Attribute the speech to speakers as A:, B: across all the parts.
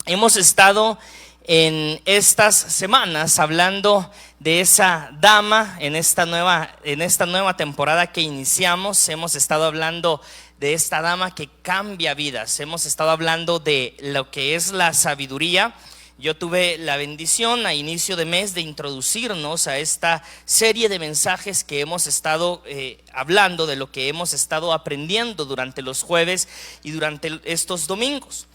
A: Hemos estado en estas semanas hablando de esa dama en esta nueva temporada que iniciamos. Hemos estado hablando de esta dama que cambia vidas. Hemos estado hablando de lo que es la sabiduría. Yo tuve la bendición a inicio de mes de introducirnos a esta serie de mensajes que hemos estado hablando, de lo que hemos estado aprendiendo durante los jueves y durante estos domingos.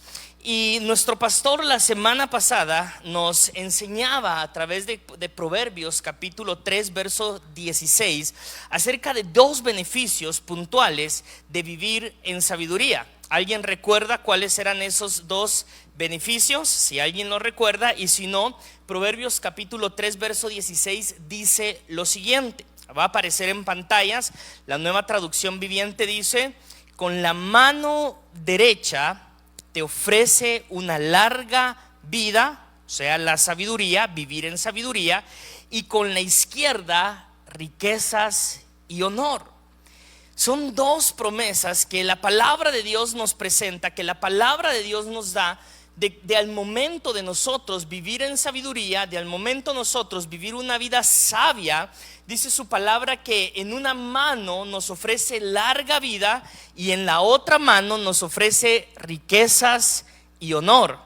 A: Y nuestro pastor la semana pasada nos enseñaba a través de Proverbios capítulo 3 verso 16 acerca de dos beneficios puntuales de vivir en sabiduría. ¿Alguien recuerda cuáles eran esos dos beneficios? Si alguien lo recuerda, y si no, Proverbios capítulo 3 verso 16 dice lo siguiente. Va a aparecer en pantallas. La Nueva Traducción Viviente dice: con la mano derecha te ofrece una larga vida, o sea, la sabiduría, vivir en sabiduría, y con la izquierda riquezas y honor. Son dos promesas que la palabra de Dios nos presenta, que la palabra de Dios nos da, de al momento de nosotros vivir en sabiduría, de al momento nosotros vivir una vida sabia. Dice su palabra que en una mano nos ofrece larga vida y en la otra mano nos ofrece riquezas y honor.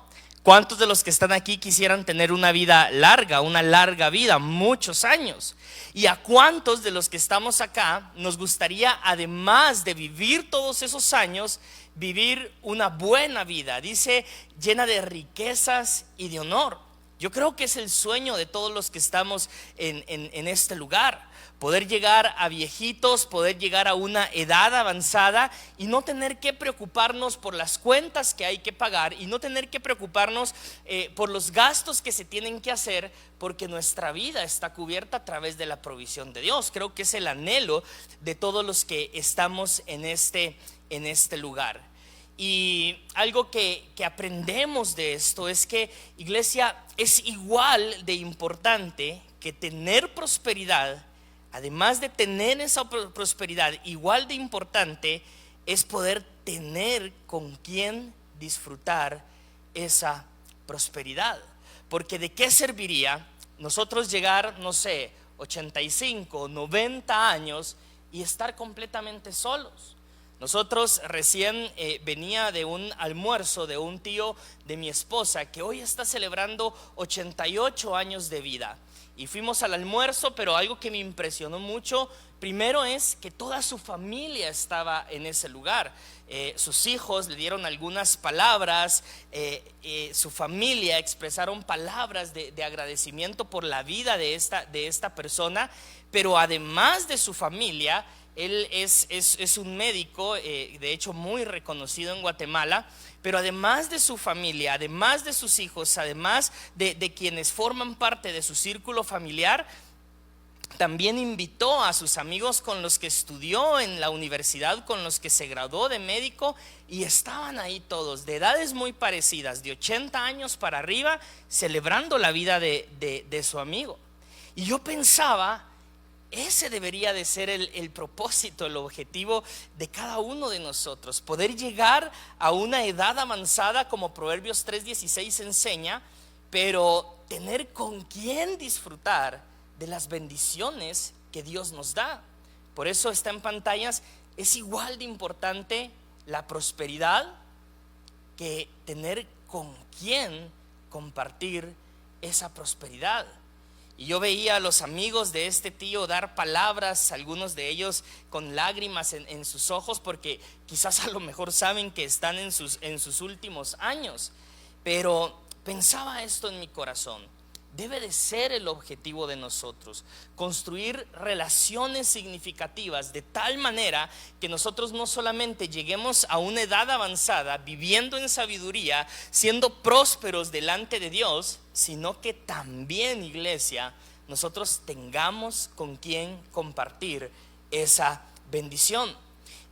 A: ¿Cuántos de los que están aquí quisieran tener una vida larga, una larga vida, muchos años? ¿Y a cuántos de los que estamos acá nos gustaría, además de vivir todos esos años, vivir una buena vida? Dice, llena de riquezas y de honor. Yo creo que es el sueño de todos los que estamos en este lugar. Poder llegar a viejitos, poder llegar a una edad avanzada y no tener que preocuparnos por las cuentas que hay que pagar, y no tener que preocuparnos por los gastos que se tienen que hacer, porque nuestra vida está cubierta a través de la provisión de Dios. Creo que es el anhelo de todos los que estamos en este lugar. Y algo que aprendemos de esto es que, iglesia, es igual de importante que tener prosperidad. Además de tener esa prosperidad, igual de importante es poder tener con quien disfrutar esa prosperidad. Porque ¿de qué serviría nosotros llegar, no sé, 85, 90 años y estar completamente solos? Nosotros recién venía de un almuerzo de un tío de mi esposa que hoy está celebrando 88 años de vida. Y fuimos al almuerzo, pero algo que me impresionó mucho, primero, es que toda su familia estaba en ese lugar. Sus hijos le dieron algunas palabras, su familia expresaron palabras de agradecimiento por la vida de esta persona. Pero además de su familia, él es un médico, de hecho muy reconocido en Guatemala. Pero además de su familia, además de sus hijos, además de quienes forman parte de su círculo familiar, también invitó a sus amigos con los que estudió en la universidad, con los que se graduó de médico, y estaban ahí todos de edades muy parecidas, de 80 años para arriba, celebrando la vida de su amigo. Y yo pensaba, ese debería de ser el propósito, el objetivo de cada uno de nosotros: poder llegar a una edad avanzada como Proverbios 3:16 enseña, pero tener con quién disfrutar de las bendiciones que Dios nos da. Por eso está en pantallas: es igual de importante la prosperidad que tener con quién compartir esa prosperidad. Y yo veía a los amigos de este tío dar palabras, algunos de ellos con lágrimas en sus ojos, porque quizás a lo mejor saben que están en sus últimos años. Pero pensaba esto en mi corazón: debe de ser el objetivo de nosotros, construir relaciones significativas de tal manera que nosotros no solamente lleguemos a una edad avanzada viviendo en sabiduría, siendo prósperos delante de Dios, sino que también, iglesia, nosotros tengamos con quien compartir esa bendición.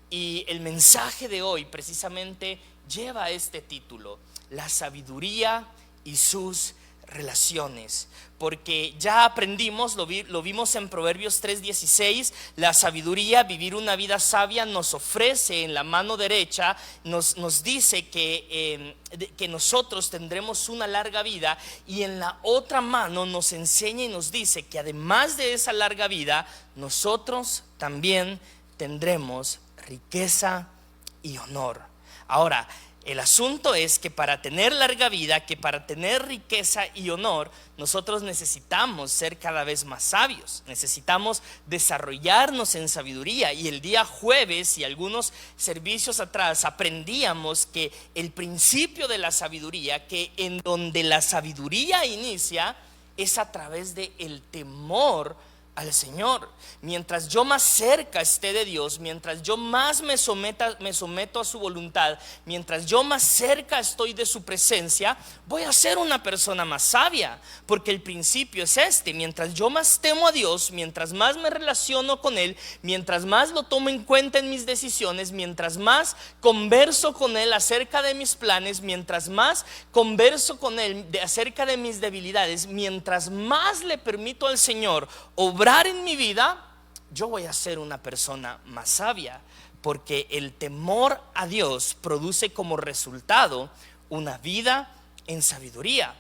A: Y el mensaje de hoy precisamente lleva este título: la sabiduría y sus relaciones, porque ya aprendimos, lo vimos en Proverbios 3:16, la sabiduría, vivir una vida sabia, nos ofrece en la mano derecha, nos dice que nosotros tendremos una larga vida, y en la otra mano nos enseña y nos dice que además de esa larga vida, nosotros también tendremos riqueza y honor. Ahora, el asunto es que para tener larga vida, que para tener riqueza y honor, nosotros necesitamos ser cada vez más sabios, necesitamos desarrollarnos en sabiduría. Y el día jueves y algunos servicios atrás aprendíamos que el principio de la sabiduría, que en donde la sabiduría inicia, es a través de el temor al Señor. Mientras yo más cerca esté de Dios, mientras yo más me someto a su voluntad, mientras yo más cerca estoy de su presencia, voy a ser una persona más sabia, porque el principio es este: mientras yo más temo a Dios, mientras más me relaciono con Él, mientras más lo tomo en cuenta en mis decisiones, mientras más converso con Él acerca de mis planes, mientras más converso con Él acerca de mis debilidades, mientras más le permito al Señor obrar en mi vida, yo voy a ser una persona más sabia, porque el temor a Dios produce como resultado una vida en sabiduría.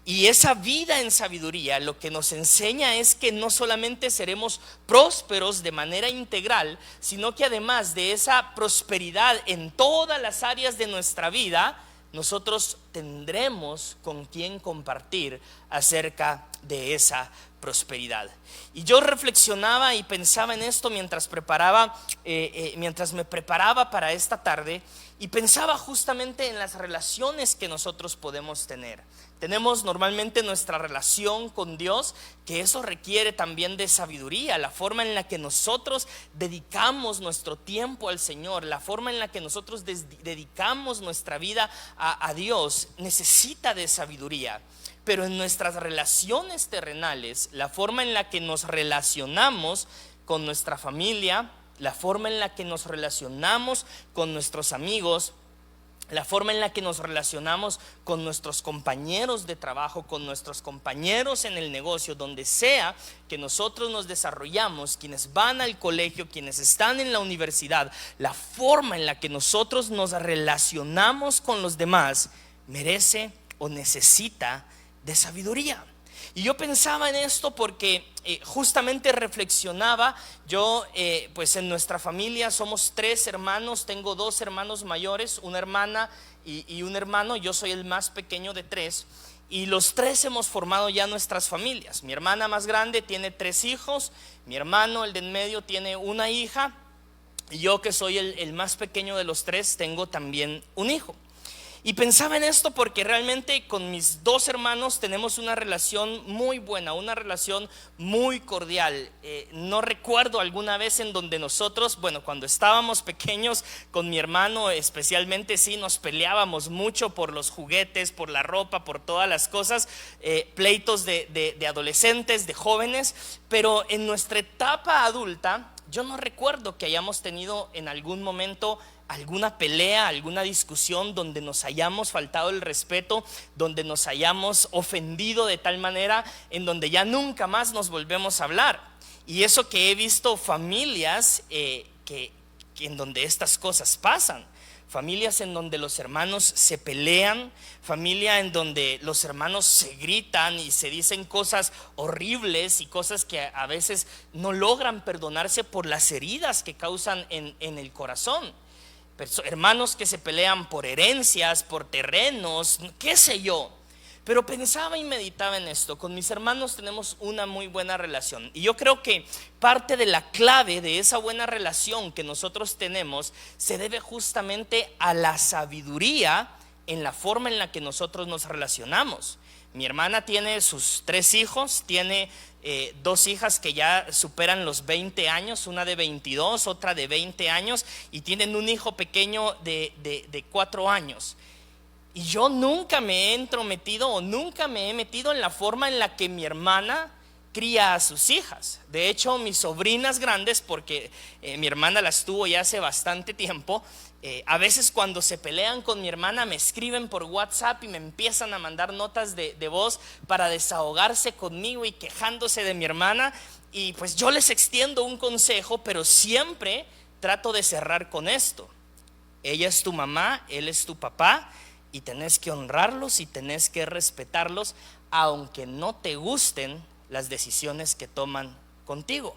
A: Y esa vida en sabiduría lo que nos enseña es que no solamente seremos prósperos de manera integral, sino que además de esa prosperidad en todas las áreas de nuestra vida, nosotros tendremos con quien compartir acerca de esa prosperidad. Y yo reflexionaba y pensaba en esto mientras me preparaba para esta tarde, y pensaba justamente en las relaciones que nosotros podemos tener. Tenemos normalmente nuestra relación con Dios, que eso requiere también de sabiduría, la forma en la que nosotros dedicamos nuestro tiempo al Señor, la forma en la que nosotros dedicamos nuestra vida a Dios, necesita de sabiduría. Pero en nuestras relaciones terrenales, la forma en la que nos relacionamos con nuestra familia, la forma en la que nos relacionamos con nuestros amigos, la forma en la que nos relacionamos con nuestros compañeros de trabajo, con nuestros compañeros en el negocio, donde sea que nosotros nos desarrollamos, quienes van al colegio, quienes están en la universidad, la forma en la que nosotros nos relacionamos con los demás merece o necesita de sabiduría. Y yo pensaba en esto porque justamente reflexionaba. Yo pues en nuestra familia somos 3 hermanos, tengo 2 hermanos mayores, una hermana y un hermano. Yo soy el más pequeño de 3, y los 3 hemos formado ya nuestras familias. Mi hermana más grande tiene 3 hijos, mi hermano, el de en medio, tiene una hija, y yo, que soy el más pequeño de los 3, tengo también un hijo. Y pensaba en esto porque realmente con mis 2 hermanos tenemos una relación muy buena, una relación muy cordial. No recuerdo alguna vez en donde nosotros, bueno, cuando estábamos pequeños, con mi hermano especialmente, sí, nos peleábamos mucho por los juguetes, por la ropa, por todas las cosas, pleitos de adolescentes, de jóvenes. Pero en nuestra etapa adulta, yo no recuerdo que hayamos tenido en algún momento alguna pelea, alguna discusión donde nos hayamos faltado el respeto, donde nos hayamos ofendido de tal manera en donde ya nunca más nos volvemos a hablar. Y eso que he visto familias que en donde estas cosas pasan, familias en donde los hermanos se pelean, familia en donde los hermanos se gritan y se dicen cosas horribles y cosas que a veces no logran perdonarse por las heridas que causan en el corazón. Hermanos que se pelean por herencias, por terrenos, qué sé yo. Pero pensaba y meditaba en esto. Con mis hermanos tenemos una muy buena relación, y yo creo que parte de la clave de esa buena relación que nosotros tenemos se debe justamente a la sabiduría en la forma en la que nosotros nos relacionamos. Mi hermana tiene sus 3 hijos, tiene 2 hijas que ya superan los 20 años, una de 22, otra de 20 años, y tienen un hijo pequeño de 4 años. Y yo nunca me he entrometido o nunca me he metido en la forma en la que mi hermana cría a sus hijas. De hecho, mis sobrinas grandes, porque mi hermana las tuvo ya hace bastante tiempo, a veces cuando se pelean con mi hermana me escriben por WhatsApp y me empiezan a mandar notas de voz para desahogarse conmigo y quejándose de mi hermana. Y pues yo les extiendo un consejo, pero siempre trato de cerrar con esto: ella es tu mamá, él es tu papá, y tenés que honrarlos y tenés que respetarlos, aunque no te gusten las decisiones que toman contigo.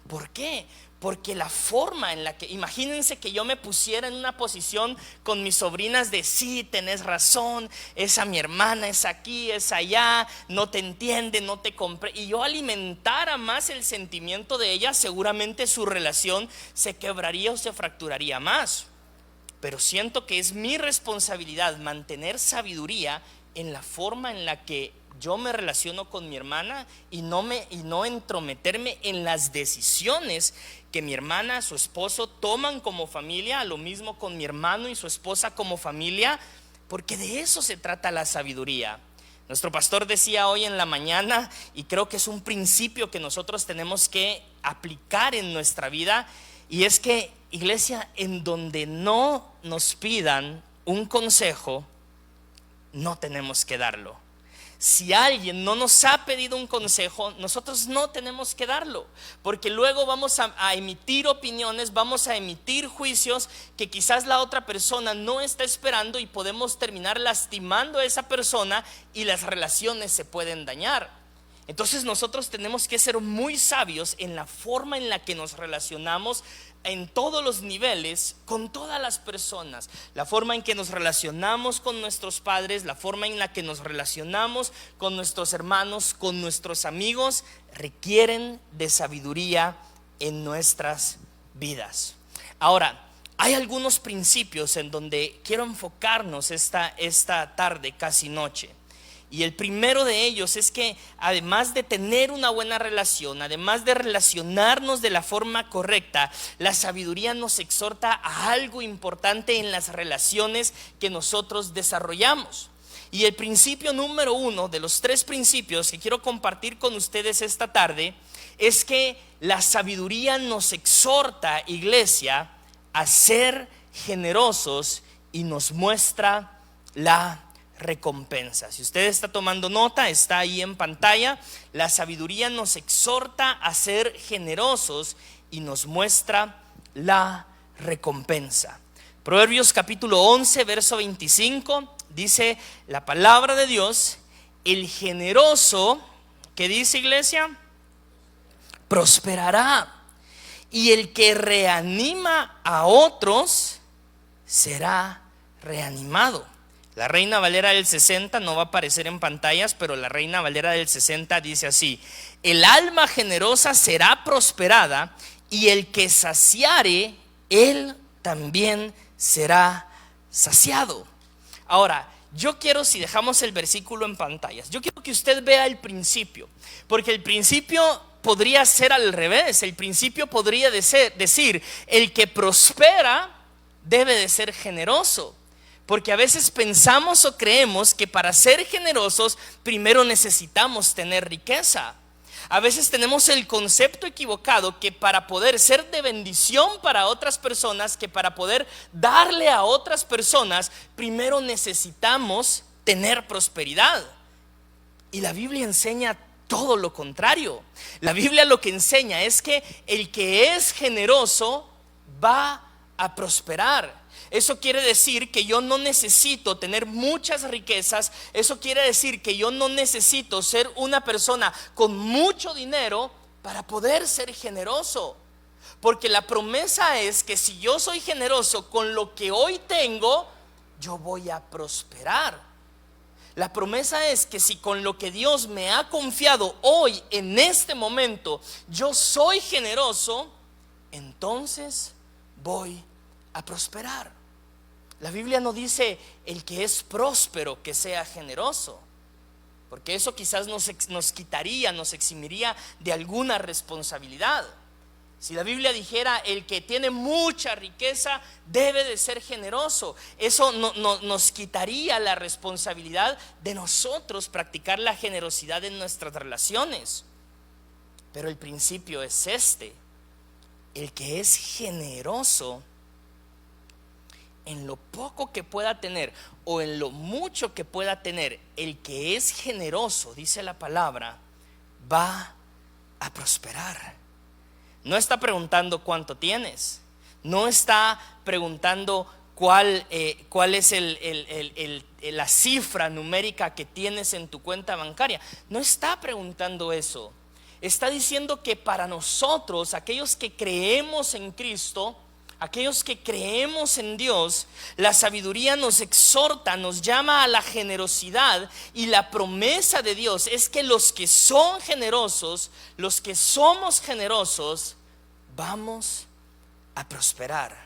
A: ¿Por qué? Porque la forma en la que, imagínense que yo me pusiera en una posición con mis sobrinas de sí, tenés razón, esa mi hermana es aquí, es allá, no te entiende, no te comprende, y yo alimentara más el sentimiento de ella, seguramente su relación se quebraría o se fracturaría más. Pero siento que es mi responsabilidad mantener sabiduría en la forma en la que yo me relaciono con mi hermana y no entrometerme en las decisiones que mi hermana, su esposo toman como familia, lo mismo con mi hermano y su esposa como familia, porque de eso se trata la sabiduría. Nuestro pastor decía hoy en la mañana, y creo que es un principio que nosotros tenemos que aplicar en nuestra vida, y es que, iglesia, en donde no nos pidan un consejo, no tenemos que darlo. Si alguien no nos ha pedido un consejo, nosotros no tenemos que darlo, porque luego vamos a emitir opiniones, vamos a emitir juicios que quizás la otra persona no está esperando, y podemos terminar lastimando a esa persona y las relaciones se pueden dañar. Entonces nosotros tenemos que ser muy sabios en la forma en la que nos relacionamos en todos los niveles, con todas las personas. La forma en que nos relacionamos con nuestros padres, la forma en la que nos relacionamos con nuestros hermanos, con nuestros amigos, requieren de sabiduría en nuestras vidas. Ahora, hay algunos principios en donde quiero enfocarnos esta tarde, casi noche. Y el primero de ellos es que, además de tener una buena relación, además de relacionarnos de la forma correcta, la sabiduría nos exhorta a algo importante en las relaciones que nosotros desarrollamos. Y el principio número 1 de los 3 principios que quiero compartir con ustedes esta tarde es que la sabiduría nos exhorta, iglesia, a ser generosos, y nos muestra la recompensa. Si usted está tomando nota, está ahí en pantalla. La sabiduría nos exhorta a ser generosos y nos muestra la recompensa. Proverbios capítulo 11, verso 25, dice la palabra de Dios: el generoso, ¿qué dice, iglesia? Prosperará, y el que reanima a otros será reanimado. La Reina Valera del 60 no va a aparecer en pantallas, pero la Reina Valera del 60 dice así: el alma generosa será prosperada, y el que saciare, él también será saciado. Ahora, yo quiero, si dejamos el versículo en pantallas, yo quiero que usted vea el principio, porque el principio podría ser al revés. El principio podría decir: el que prospera debe de ser generoso. Porque a veces pensamos o creemos que para ser generosos primero necesitamos tener riqueza. A veces tenemos el concepto equivocado que para poder ser de bendición para otras personas, que para poder darle a otras personas, primero necesitamos tener prosperidad. Y la Biblia enseña todo lo contrario. La Biblia lo que enseña es que el que es generoso va a prosperar. Eso quiere decir que yo no necesito tener muchas riquezas. Eso quiere decir que yo no necesito ser una persona con mucho dinero para poder ser generoso. Porque la promesa es que si yo soy generoso con lo que hoy tengo, yo voy a prosperar. La promesa es que si con lo que Dios me ha confiado hoy, en este momento, yo soy generoso, entonces voy a prosperar. La Biblia no dice el que es próspero que sea generoso, porque eso quizás nos quitaría, nos eximiría de alguna responsabilidad. Si la Biblia dijera el que tiene mucha riqueza debe de ser generoso, eso nos quitaría la responsabilidad de nosotros practicar la generosidad en nuestras relaciones. Pero el principio es este: el que es generoso en lo poco que pueda tener o en lo mucho que pueda tener, el que es generoso, dice la palabra, va a prosperar. No está preguntando cuánto tienes, no está preguntando cuál es la cifra numérica que tienes en tu cuenta bancaria. No está preguntando eso. Está diciendo que para nosotros, aquellos que creemos en Cristo, aquellos que creemos en Dios, la sabiduría nos exhorta, nos llama a la generosidad, y la promesa de Dios es que los que son generosos, los que somos generosos, vamos a prosperar.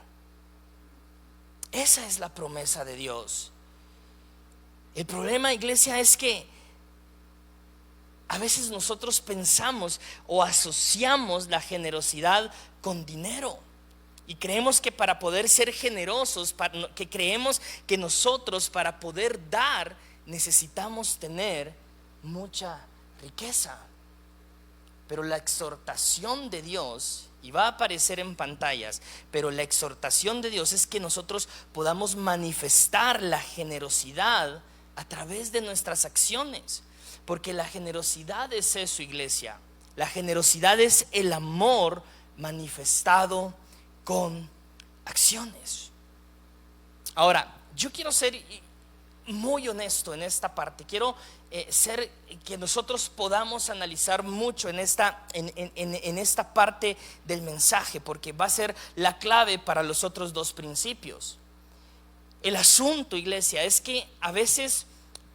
A: Esa es la promesa de Dios. El problema, iglesia, es que a veces nosotros pensamos o asociamos la generosidad con dinero. Y creemos que para poder ser generosos, que creemos que nosotros para poder dar necesitamos tener mucha riqueza. Pero la exhortación de Dios, y va a aparecer en pantallas, pero la exhortación de Dios es que nosotros podamos manifestar la generosidad a través de nuestras acciones. Porque la generosidad es eso, iglesia. La generosidad es el amor manifestado con acciones. Ahora, yo quiero ser muy honesto en esta parte. Quiero ser que nosotros podamos analizar mucho en esta parte del mensaje, porque va a ser la clave para los otros dos principios. El asunto, iglesia, es que a veces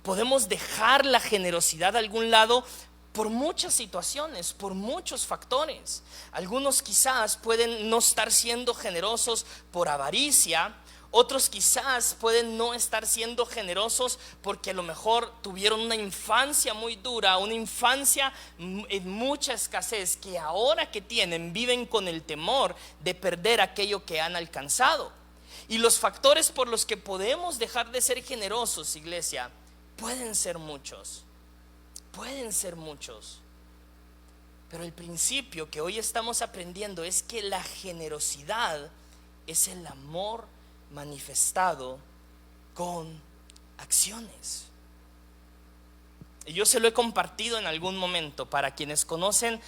A: podemos dejar la generosidad a algún lado por muchas situaciones, por muchos factores. Algunos quizás pueden no estar siendo generosos por avaricia. Otros quizás pueden no estar siendo generosos porque a lo mejor tuvieron una infancia muy dura, una infancia en mucha escasez, que ahora que tienen viven con el temor de perder aquello que han alcanzado. Y los factores por los que podemos dejar de ser generosos, iglesia, pueden ser muchos. Pero el principio que hoy estamos aprendiendo es que la generosidad es el amor manifestado con acciones. Y yo se lo he compartido en algún momento. Para quienes conocen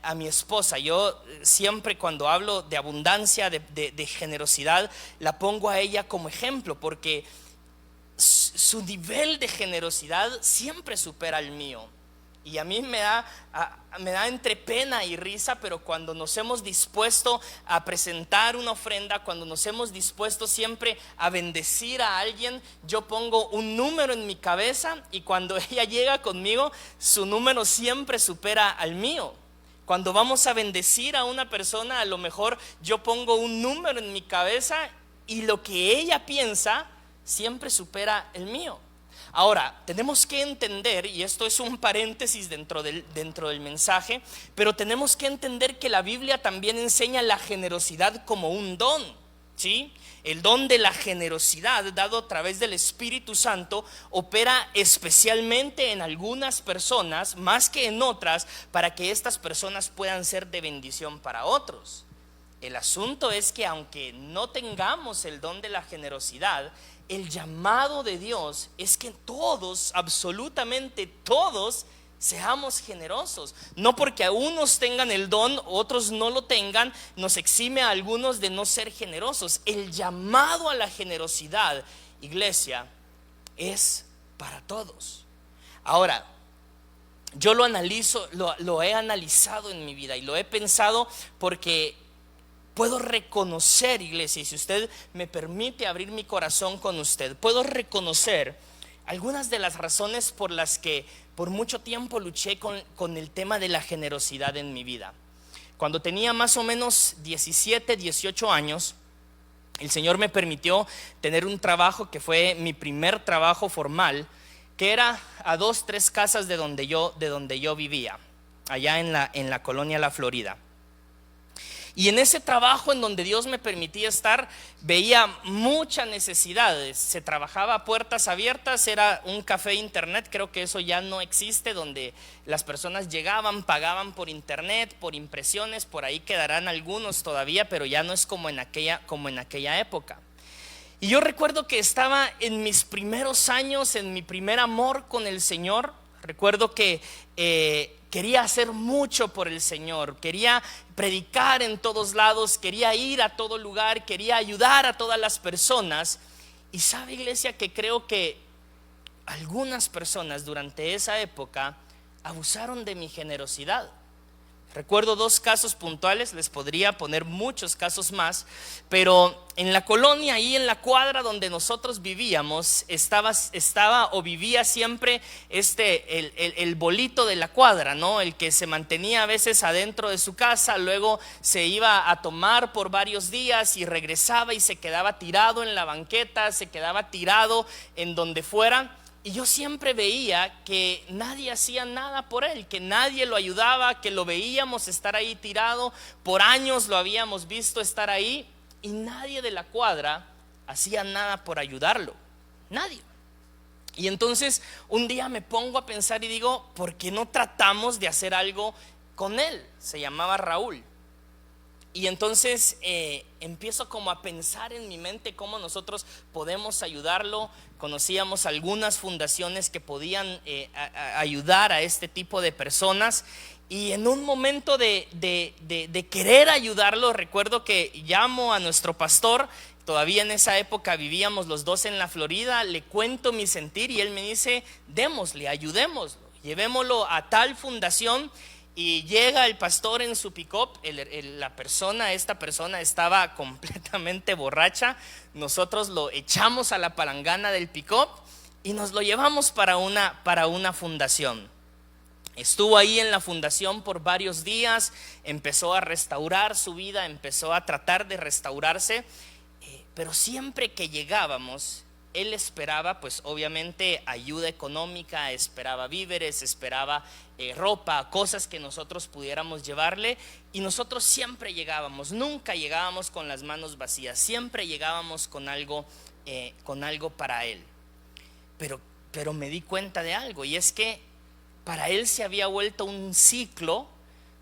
A: a mi esposa, yo siempre cuando hablo de abundancia, de generosidad, la pongo a ella como ejemplo, porque su nivel de generosidad siempre supera el mío. Y a mí me da entre pena y risa, pero cuando nos hemos dispuesto a presentar una ofrenda, cuando nos hemos dispuesto siempre a bendecir a alguien, yo pongo un número en mi cabeza, y cuando ella llega conmigo, su número siempre supera al mío. Cuando vamos a bendecir a una persona, a lo mejor yo pongo un número en mi cabeza, y lo que ella piensa siempre supera el mío. Ahora, tenemos que entender, y esto es un paréntesis dentro del mensaje, pero tenemos que entender que la Biblia también enseña la generosidad como un don, ¿sí? El don de la generosidad dado a través del Espíritu Santo opera especialmente en algunas personas más que en otras, para que estas personas puedan ser de bendición para otros. El asunto es que aunque no tengamos el don de la generosidad, el llamado de Dios es que todos, absolutamente todos, seamos generosos. No porque a unos tengan el don, otros no lo tengan, nos exime a algunos de no ser generosos. El llamado a la generosidad, iglesia, es para todos. Ahora, yo lo analizo, lo he analizado en mi vida y lo he pensado porque puedo reconocer, iglesia, y si usted me permite abrir mi corazón con usted, puedo reconocer algunas de las razones por las que por mucho tiempo luché con el tema de la generosidad en mi vida. Cuando tenía más o menos 17, 18 años, el Señor me permitió tener un trabajo que fue mi primer trabajo formal, que era a 2, 3 casas de donde yo vivía, allá en la colonia La Florida. Y en ese trabajo en donde Dios me permitía estar, veía muchas necesidades. Se trabajaba a puertas abiertas, era un café internet, creo que eso ya no existe, donde las personas llegaban, pagaban por internet, por impresiones, por ahí quedarán algunos todavía, pero ya no es como en aquella época. Y yo recuerdo que estaba en mis primeros años, en mi primer amor con el Señor. Recuerdo que quería hacer mucho por el Señor, quería predicar en todos lados, quería ir a todo lugar, quería ayudar a todas las personas. Y sabe, iglesia, que creo que algunas personas durante esa época abusaron de mi generosidad. Recuerdo 2 casos puntuales, les podría poner muchos casos más, pero en la colonia, ahí en la cuadra donde nosotros vivíamos, estaba o vivía siempre el bolito de la cuadra, ¿no? El que se mantenía a veces adentro de su casa, luego se iba a tomar por varios días y regresaba y se quedaba tirado en la banqueta, se quedaba tirado en donde fuera. Y yo siempre veía que nadie hacía nada por él, que nadie lo ayudaba, que lo veíamos estar ahí tirado, por años lo habíamos visto estar ahí y nadie de la cuadra hacía nada por ayudarlo, nadie. Y entonces un día me pongo a pensar y digo, ¿por qué no tratamos de hacer algo con él? Se llamaba Raúl. Y entonces empiezo como a pensar en mi mente cómo nosotros podemos ayudarlo. Conocíamos algunas fundaciones que podían ayudar a este tipo de personas. Y en un momento de querer ayudarlo, recuerdo que llamo a nuestro pastor. Todavía en esa época vivíamos los dos en la Florida. Le cuento mi sentir y él me dice, démosle, ayudémoslo, llevémoslo a tal fundación. Y llega el pastor en su pick-up. Esta persona estaba completamente borracha. Nosotros lo echamos a la palangana del pick-up y nos lo llevamos para una fundación. Estuvo ahí en la fundación por varios días, empezó a restaurar su vida, empezó a tratar de restaurarse, pero siempre que llegábamos, él esperaba, pues obviamente, ayuda económica, esperaba víveres, esperaba ropa, cosas que nosotros pudiéramos llevarle. Y nosotros siempre llegábamos, nunca llegábamos con las manos vacías, siempre llegábamos con algo para él. Pero me di cuenta de algo, y es que para él se había vuelto un ciclo,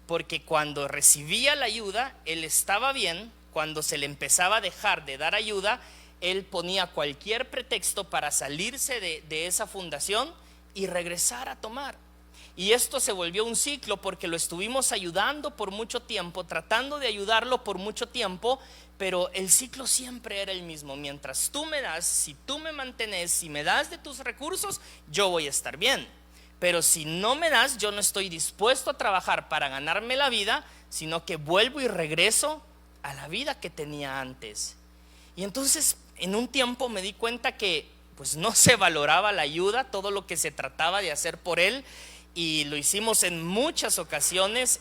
A: porque cuando recibía la ayuda, él estaba bien. Cuando se le empezaba a dejar de dar ayuda, él ponía cualquier pretexto para salirse de esa fundación y regresar a tomar. Y esto se volvió un ciclo porque lo estuvimos ayudando por mucho tiempo, tratando de ayudarlo por mucho tiempo, pero el ciclo siempre era el mismo. Mientras tú me das, si tú me mantienes, si me das de tus recursos, yo voy a estar bien. Pero si no me das, yo no estoy dispuesto a trabajar para ganarme la vida, sino que vuelvo y regreso a la vida que tenía antes. Y entonces en un tiempo me di cuenta que pues no se valoraba la ayuda, todo lo que se trataba de hacer por él. Y lo hicimos en muchas ocasiones.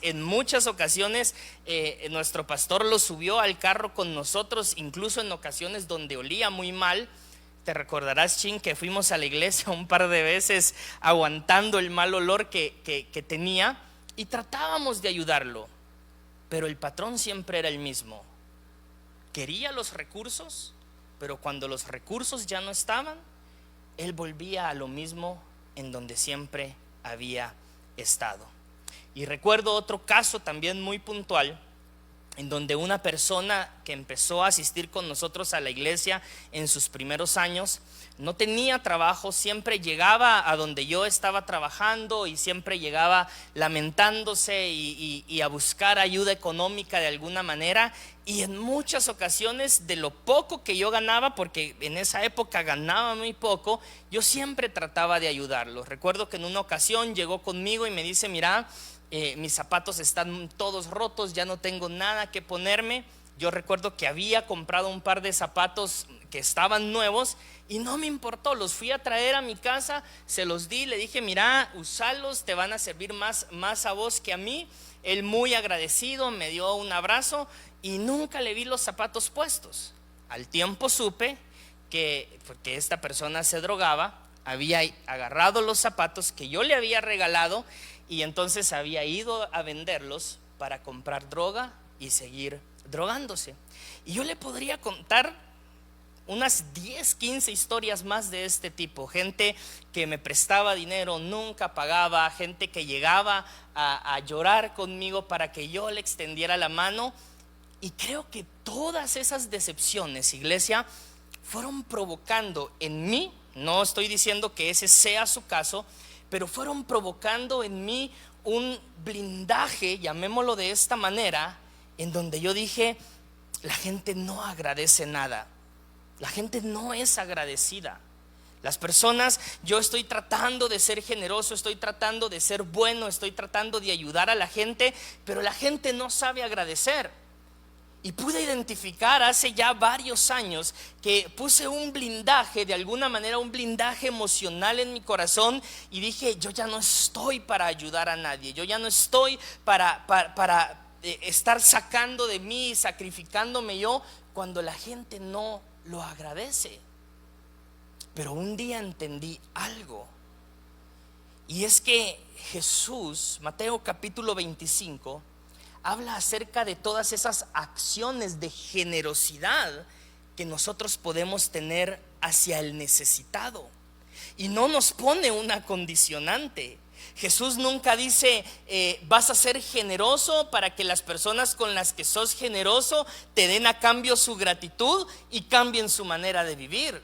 A: Nuestro pastor lo subió al carro con nosotros, incluso en ocasiones donde olía muy mal. Te recordarás, Chin, que fuimos a la iglesia un par de veces aguantando el mal olor que tenía, y tratábamos de ayudarlo, pero el patrón siempre era el mismo. Quería los recursos, pero cuando los recursos ya no estaban, él volvía a lo mismo en donde siempre había estado. Y recuerdo otro caso también muy puntual, en donde una persona que empezó a asistir con nosotros a la iglesia en sus primeros años no tenía trabajo, siempre llegaba a donde yo estaba trabajando y siempre llegaba lamentándose y a buscar ayuda económica de alguna manera. Y en muchas ocasiones, de lo poco que yo ganaba, porque en esa época ganaba muy poco, yo siempre trataba de ayudarlo. Recuerdo que en una ocasión llegó conmigo y me dice, mira, mis zapatos están todos rotos, ya no tengo nada que ponerme. Yo recuerdo que había comprado un par de zapatos que estaban nuevos y no me importó, los fui a traer a mi casa, se los di, le dije, mira, usalos, te van a servir más a vos que a mí. Él, muy agradecido, me dio un abrazo y nunca le vi los zapatos puestos. Al tiempo supe que, porque esta persona se drogaba, había agarrado los zapatos que yo le había regalado y entonces había ido a venderlos para comprar droga y seguir drogándose. Y yo le podría contar unas 10, 15 historias más de este tipo. Gente que me prestaba dinero, nunca pagaba, gente que llegaba a llorar conmigo para que yo le extendiera la mano. Y creo que todas esas decepciones, iglesia, fueron provocando en mí, no estoy diciendo que ese sea su caso, pero fueron provocando en mí un blindaje, llamémoslo de esta manera, en donde yo dije: la gente no agradece nada, la gente no es agradecida. Las personas, yo estoy tratando de ser generoso, estoy tratando de ser bueno, estoy tratando de ayudar a la gente, pero la gente no sabe agradecer. Y pude identificar hace ya varios años que puse un blindaje, de alguna manera un blindaje emocional en mi corazón, y dije: yo ya no estoy para ayudar a nadie, yo ya no estoy para estar sacando de mí, sacrificándome yo, cuando la gente no lo agradece. Pero un día entendí algo, y es que Jesús, Mateo capítulo 25, habla acerca de todas esas acciones de generosidad que nosotros podemos tener hacia el necesitado, y no nos pone una condicionante. Jesús nunca dice: vas a ser generoso para que las personas con las que sos generoso te den a cambio su gratitud y cambien su manera de vivir.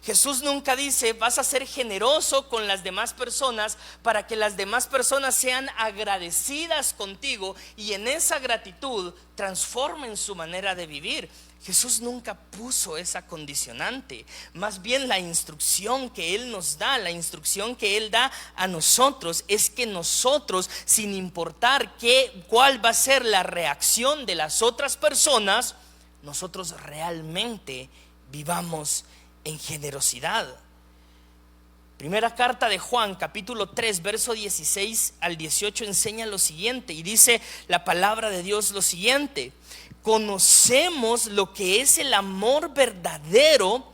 A: Jesús nunca dice: vas a ser generoso con las demás personas para que las demás personas sean agradecidas contigo y en esa gratitud transformen su manera de vivir. Jesús nunca puso esa condicionante. Más bien la instrucción que Él nos da, la instrucción que Él da a nosotros, es que nosotros, sin importar cuál va a ser la reacción de las otras personas, nosotros realmente vivamos en generosidad. Primera carta de Juan, capítulo 3, verso 16 al 18 enseña lo siguiente, y dice la palabra de Dios lo siguiente: conocemos lo que es el amor verdadero,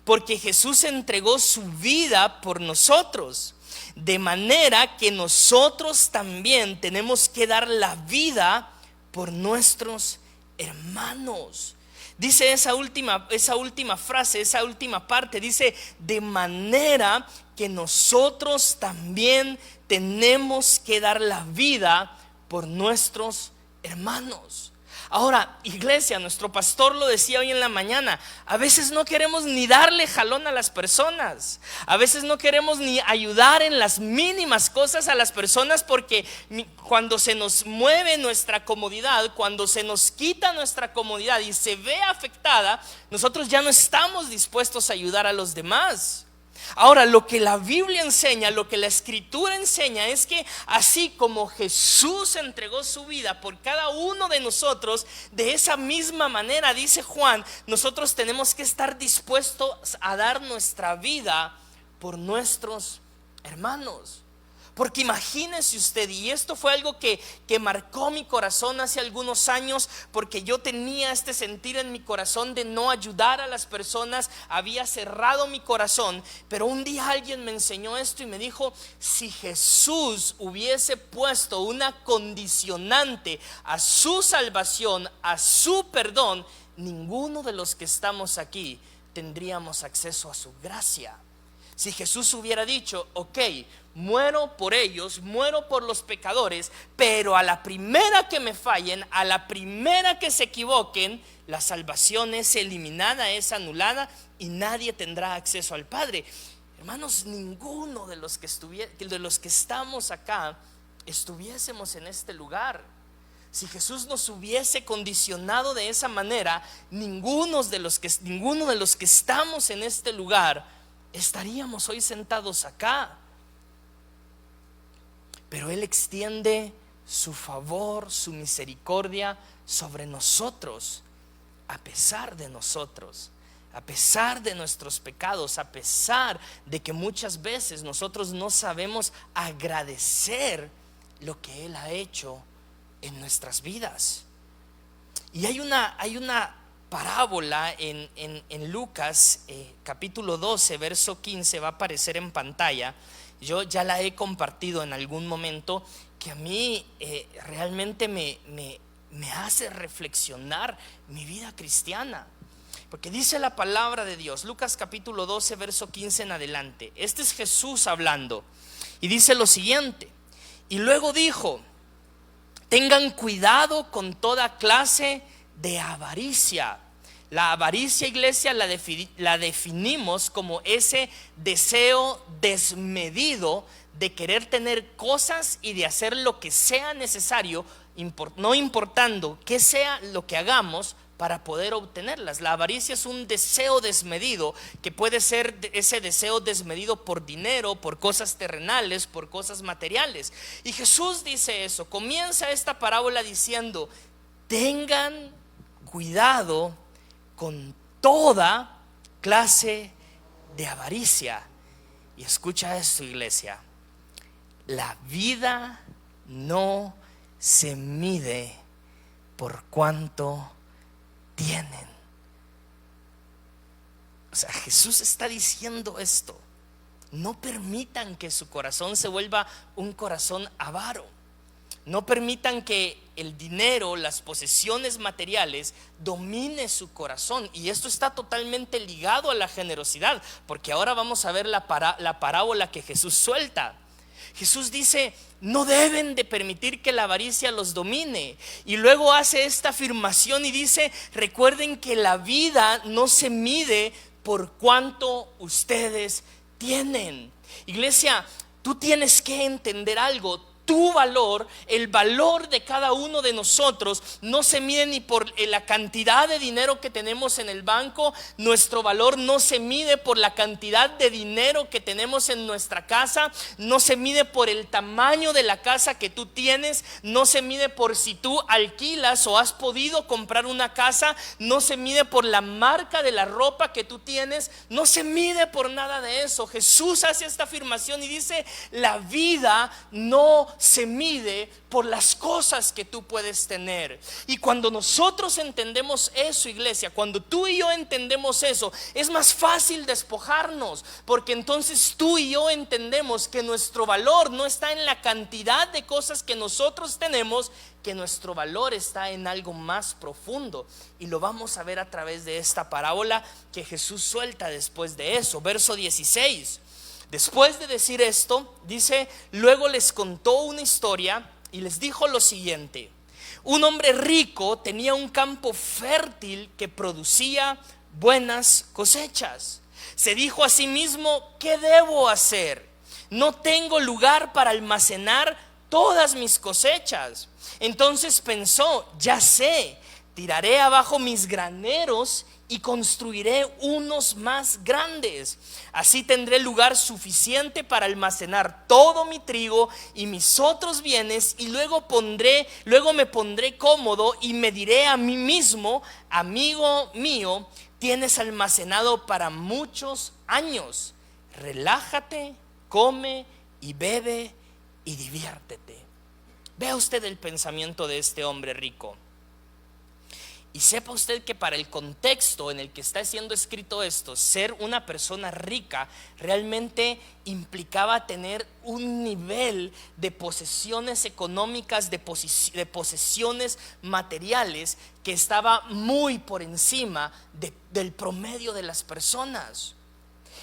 A: porque Jesús entregó su vida por nosotros, de manera que nosotros también tenemos que dar la vida por nuestros hermanos. Dice esa última frase, esa última parte, dice: de manera que nosotros también tenemos que dar la vida por nuestros hermanos. Ahora, iglesia, nuestro pastor lo decía hoy en la mañana, a veces no queremos ni darle jalón a las personas, a veces no queremos ni ayudar en las mínimas cosas a las personas, porque cuando se nos mueve nuestra comodidad, cuando se nos quita nuestra comodidad y se ve afectada, nosotros ya no estamos dispuestos a ayudar a los demás. Ahora, lo que la Biblia enseña, lo que la Escritura enseña, es que así como Jesús entregó su vida por cada uno de nosotros, de esa misma manera, dice Juan, nosotros tenemos que estar dispuestos a dar nuestra vida por nuestros hermanos. Porque imagínese usted, y esto fue algo que marcó mi corazón hace algunos años, porque yo tenía este sentir en mi corazón de no ayudar a las personas, había cerrado mi corazón, pero un día alguien me enseñó esto y me dijo: si Jesús hubiese puesto una condicionante a su salvación, a su perdón, ninguno de los que estamos aquí tendríamos acceso a su gracia. Si Jesús hubiera dicho: ok, muero por ellos, muero por los pecadores, pero a la primera que me fallen, a la primera que se equivoquen, la salvación es eliminada, es anulada y nadie tendrá acceso al Padre. Hermanos, ninguno de los que estamos acá estuviésemos en este lugar. Si Jesús nos hubiese condicionado de esa manera, ninguno de los que estamos en este lugar estaríamos hoy sentados acá. Pero Él extiende su favor, su misericordia sobre nosotros, a pesar de nosotros, a pesar de nuestros pecados, a pesar de que muchas veces nosotros no sabemos agradecer lo que Él ha hecho en nuestras vidas. Y hay una parábola en Lucas capítulo 12 verso 15, va a aparecer en pantalla. Yo ya la he compartido en algún momento, que a mí realmente me me hace reflexionar mi vida cristiana. Porque dice la palabra de Dios, Lucas capítulo 12, verso 15 en adelante. Este es Jesús hablando y dice lo siguiente: y luego dijo, tengan cuidado con toda clase de avaricia. La avaricia, iglesia, la definimos como ese deseo desmedido de querer tener cosas y de hacer lo que sea necesario, no importando qué sea lo que hagamos para poder obtenerlas. La avaricia es un deseo desmedido, que puede ser ese deseo desmedido por dinero, por cosas terrenales, por cosas materiales. Y Jesús dice eso, comienza esta parábola diciendo: tengan cuidado con toda clase de avaricia. Y escucha esto, iglesia: la vida no se mide por cuánto tienen. O sea, Jesús está diciendo esto: no permitan que su corazón se vuelva un corazón avaro. No permitan que el dinero, las posesiones materiales domine su corazón. Y esto está totalmente ligado a la generosidad, porque ahora vamos a ver la parábola que Jesús suelta. Jesús dice: no deben de permitir que la avaricia los domine. Y luego hace esta afirmación y dice: recuerden que la vida no se mide por cuánto ustedes tienen. Iglesia, tú tienes que entender algo. Tu valor, el valor de cada uno de nosotros, no se mide ni por la cantidad de dinero que tenemos en el banco. Nuestro valor no se mide por la cantidad de dinero que tenemos en nuestra casa. No se mide por el tamaño de la casa que tú tienes. No se mide por si tú alquilas o has podido comprar una casa. No se mide por la marca de la ropa que tú tienes. No se mide por nada de eso. Jesús hace esta afirmación y dice: la vida no se mide por las cosas que tú puedes tener. Y cuando nosotros entendemos eso, iglesia, cuando tú y yo entendemos eso, es más fácil despojarnos, porque entonces tú y yo entendemos que nuestro valor no está en la cantidad de cosas que nosotros tenemos, que nuestro valor está en algo más profundo. Y lo vamos a ver a través de esta parábola que Jesús suelta después de eso. Verso 16. Después de decir esto, dice: luego les contó una historia y les dijo lo siguiente: un hombre rico tenía un campo fértil que producía buenas cosechas. Se dijo a sí mismo: ¿qué debo hacer? No tengo lugar para almacenar todas mis cosechas. Entonces pensó: ya sé, tiraré abajo mis graneros y construiré unos más grandes. Así tendré lugar suficiente para almacenar todo mi trigo y mis otros bienes, y luego me pondré cómodo y me diré a mí mismo: amigo mío, tienes almacenado para muchos años. Relájate, come y bebe y diviértete. Vea usted el pensamiento de este hombre rico. Y sepa usted que para el contexto en el que está siendo escrito esto, ser una persona rica realmente implicaba tener un nivel de posesiones económicas, de posesiones materiales que estaba muy por encima del promedio de las personas.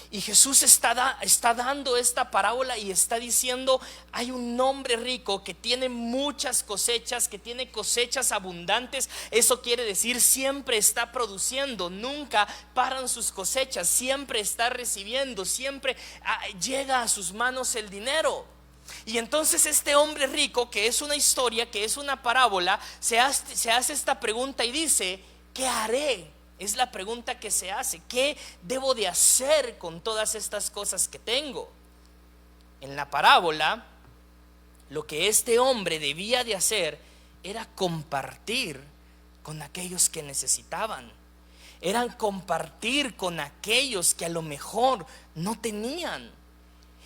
A: Y Jesús está dando esta parábola y está diciendo: hay un hombre rico que tiene muchas cosechas, que tiene cosechas abundantes. Eso quiere decir siempre está produciendo, nunca paran sus cosechas, siempre está recibiendo, siempre llega a sus manos el dinero. Y entonces este hombre rico, que es una historia, que es una parábola, se hace esta pregunta y dice: ¿qué haré? Es la pregunta que se hace. ¿Qué debo de hacer con todas estas cosas que tengo? En la parábola, lo que este hombre debía de hacer era compartir con aquellos que necesitaban. Eran compartir con aquellos que a lo mejor no tenían.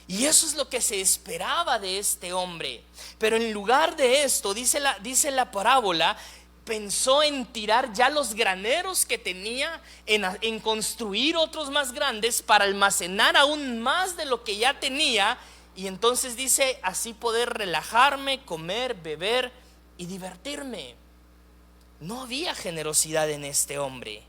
A: Y eso es lo que se esperaba de este hombre. Pero en lugar de esto, dice la parábola, pensó en tirar ya los graneros que tenía, en construir otros más grandes para almacenar aún más de lo que ya tenía. Y entonces dice: así poder relajarme, comer, beber y divertirme. no había generosidad en este hombre.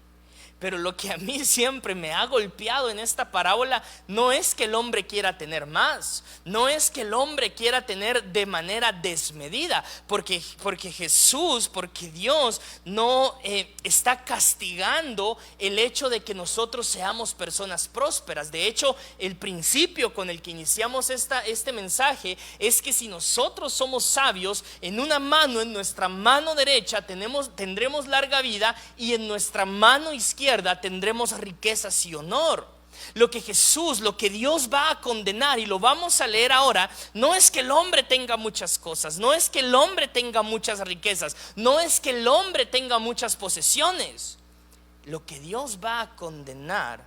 A: Pero lo que a mí siempre me ha golpeado en esta parábola no es que el hombre quiera tener más, no es que el hombre quiera tener de manera desmedida, porque Jesús, porque Dios no está castigando el hecho de que nosotros seamos personas prósperas. De hecho, el principio con el que iniciamos este mensaje es que si nosotros somos sabios, en una mano, en nuestra mano derecha tendremos larga vida, y en nuestra mano izquierda tendremos riquezas y honor. Lo que Dios va a condenar, y lo vamos a leer ahora, no es que el hombre tenga muchas cosas, no es que el hombre tenga muchas riquezas, no es que el hombre tenga muchas posesiones. Lo que Dios va a condenar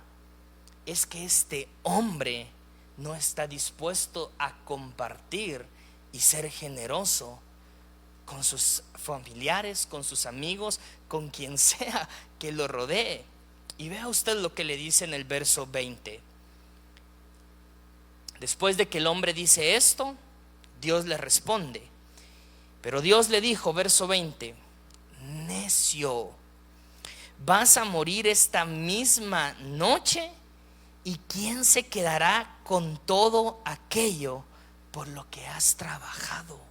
A: es que este hombre no está dispuesto a compartir y ser generoso con sus familiares, con sus amigos, con quien sea que lo rodee. Y vea usted lo que le dice en el verso 20. Después de que el hombre dice esto, Dios le responde. Pero Dios le dijo, verso 20: necio, vas a morir esta misma noche, ¿y quién se quedará con todo aquello por lo que has trabajado?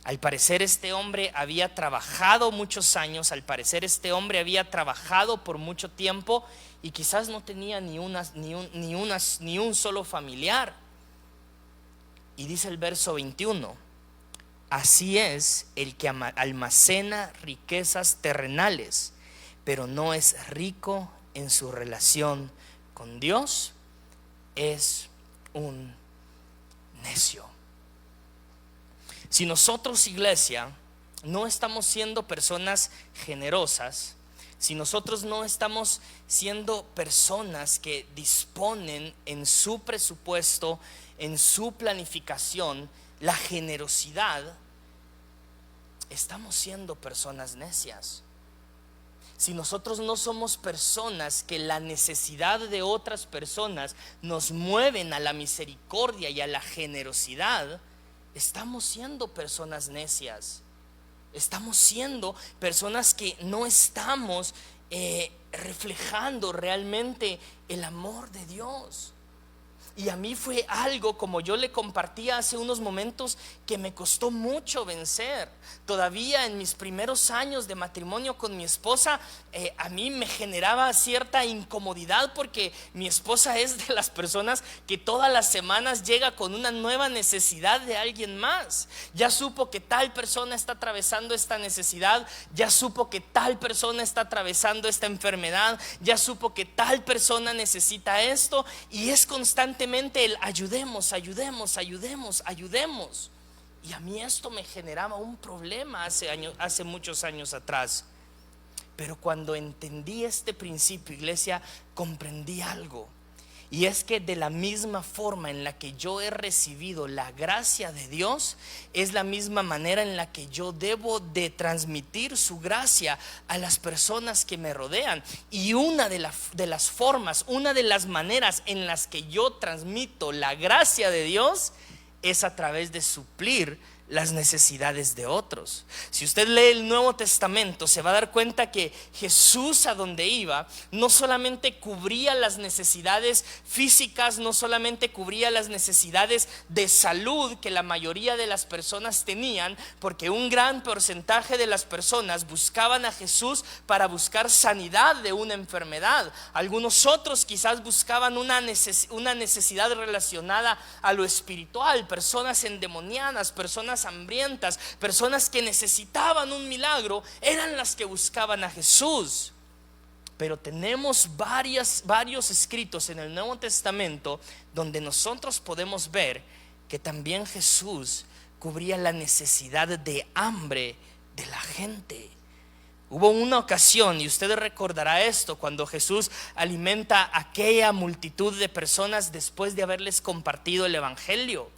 A: Al parecer este hombre había trabajado muchos años, al parecer este hombre había trabajado por mucho tiempo, y quizás no tenía ni un solo familiar. Y dice el verso 21: así es el que almacena riquezas terrenales, pero no es rico en su relación con Dios, es un necio. Si nosotros, iglesia, no estamos siendo personas generosas, si nosotros no estamos siendo personas que disponen en su presupuesto, en su planificación, la generosidad, estamos siendo personas necias. Si nosotros no somos personas que la necesidad de otras personas nos mueven a la misericordia y a la generosidad, estamos siendo personas necias. Estamos siendo personas que no estamos reflejando realmente el amor de Dios. Y a mí fue algo, como yo le compartía hace unos momentos, que me costó mucho vencer. Todavía en mis primeros años de matrimonio con mi esposa, a mí me generaba cierta incomodidad, porque mi esposa es de las personas que todas las semanas llega con una nueva necesidad de alguien más. Ya supo que tal persona está atravesando esta necesidad, ya supo que tal persona está atravesando esta enfermedad, ya supo que tal persona necesita esto, y es constantemente el ayudemos. Y a mí esto me generaba un problema hace muchos años atrás. Pero cuando entendí este principio, iglesia, comprendí algo. Y es que de la misma forma en la que yo he recibido la gracia de Dios, es la misma manera en la que yo debo de transmitir su gracia a las personas que me rodean. Y una de las formas, una de las maneras en las que yo transmito la gracia de Dios es a través de suplir las necesidades de otros. Si usted lee el Nuevo Testamento, se va a dar cuenta que Jesús, a donde iba, no solamente cubría las necesidades físicas, no solamente cubría las necesidades de salud que la mayoría de las personas tenían, porque un gran porcentaje de las personas buscaban a Jesús para buscar sanidad de una enfermedad. Algunos otros quizás buscaban una necesidad relacionada a lo espiritual, personas endemoniadas, personas hambrientas, personas que necesitaban un milagro, eran las que buscaban a Jesús. Pero tenemos varios escritos en el Nuevo Testamento donde nosotros podemos ver que también Jesús cubría la necesidad de hambre de la gente. Hubo una ocasión, y usted recordará esto, cuando Jesús alimenta a aquella multitud de personas después de haberles compartido el evangelio.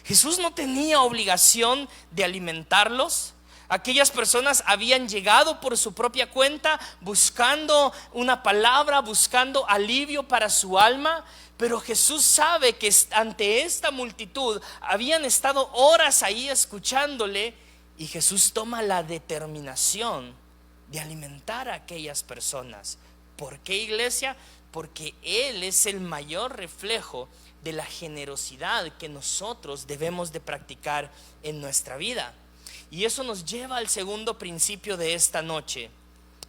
A: Jesús no tenía obligación de alimentarlos. Aquellas personas habían llegado por su propia cuenta, buscando una palabra, buscando alivio para su alma. Pero Jesús sabe que ante esta multitud habían estado horas ahí escuchándole, Y Jesús toma la determinación de alimentar a aquellas personas. ¿Por qué, iglesia? Porque Él es el mayor reflejo de la generosidad que nosotros debemos de practicar en nuestra vida. Y eso nos lleva al segundo principio de esta noche.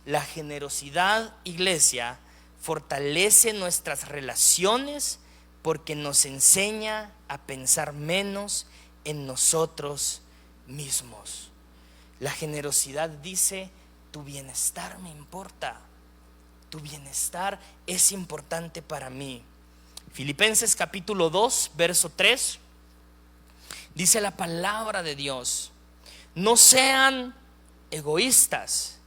A: La generosidad, iglesia, fortalece nuestras relaciones porque nos enseña a pensar menos en nosotros mismos. La generosidad dice: tu bienestar me importa, tu bienestar es importante para mí. Filipenses capítulo 2, verso 3, dice la palabra de Dios: no sean egoístas,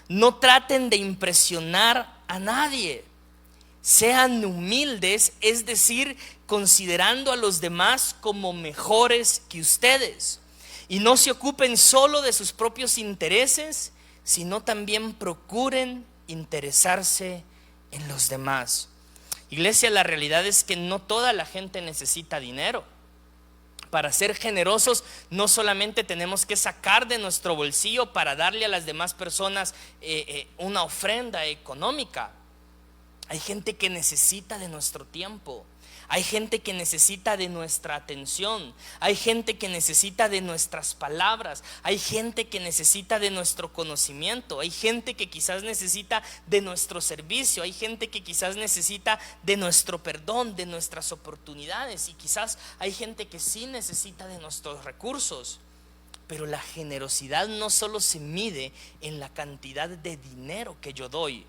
A: no traten de impresionar a nadie, sean humildes, es decir, considerando a los demás como mejores que ustedes, y no se ocupen solo de sus propios intereses, sino también procuren interesarse en los demás. Iglesia, la realidad es que no toda la gente necesita dinero. Para ser generosos no solamente tenemos que sacar de nuestro bolsillo para darle a las demás personas una ofrenda económica. Hay gente que necesita de nuestro tiempo. Hay gente que necesita de nuestra atención. Hay gente que necesita de nuestras palabras. Hay gente que necesita de nuestro conocimiento. Hay gente que quizás necesita de nuestro servicio. Hay gente que quizás necesita de nuestro perdón, de nuestras oportunidades. Y quizás hay gente que sí necesita de nuestros recursos. Pero la generosidad no solo se mide en la cantidad de dinero que yo doy.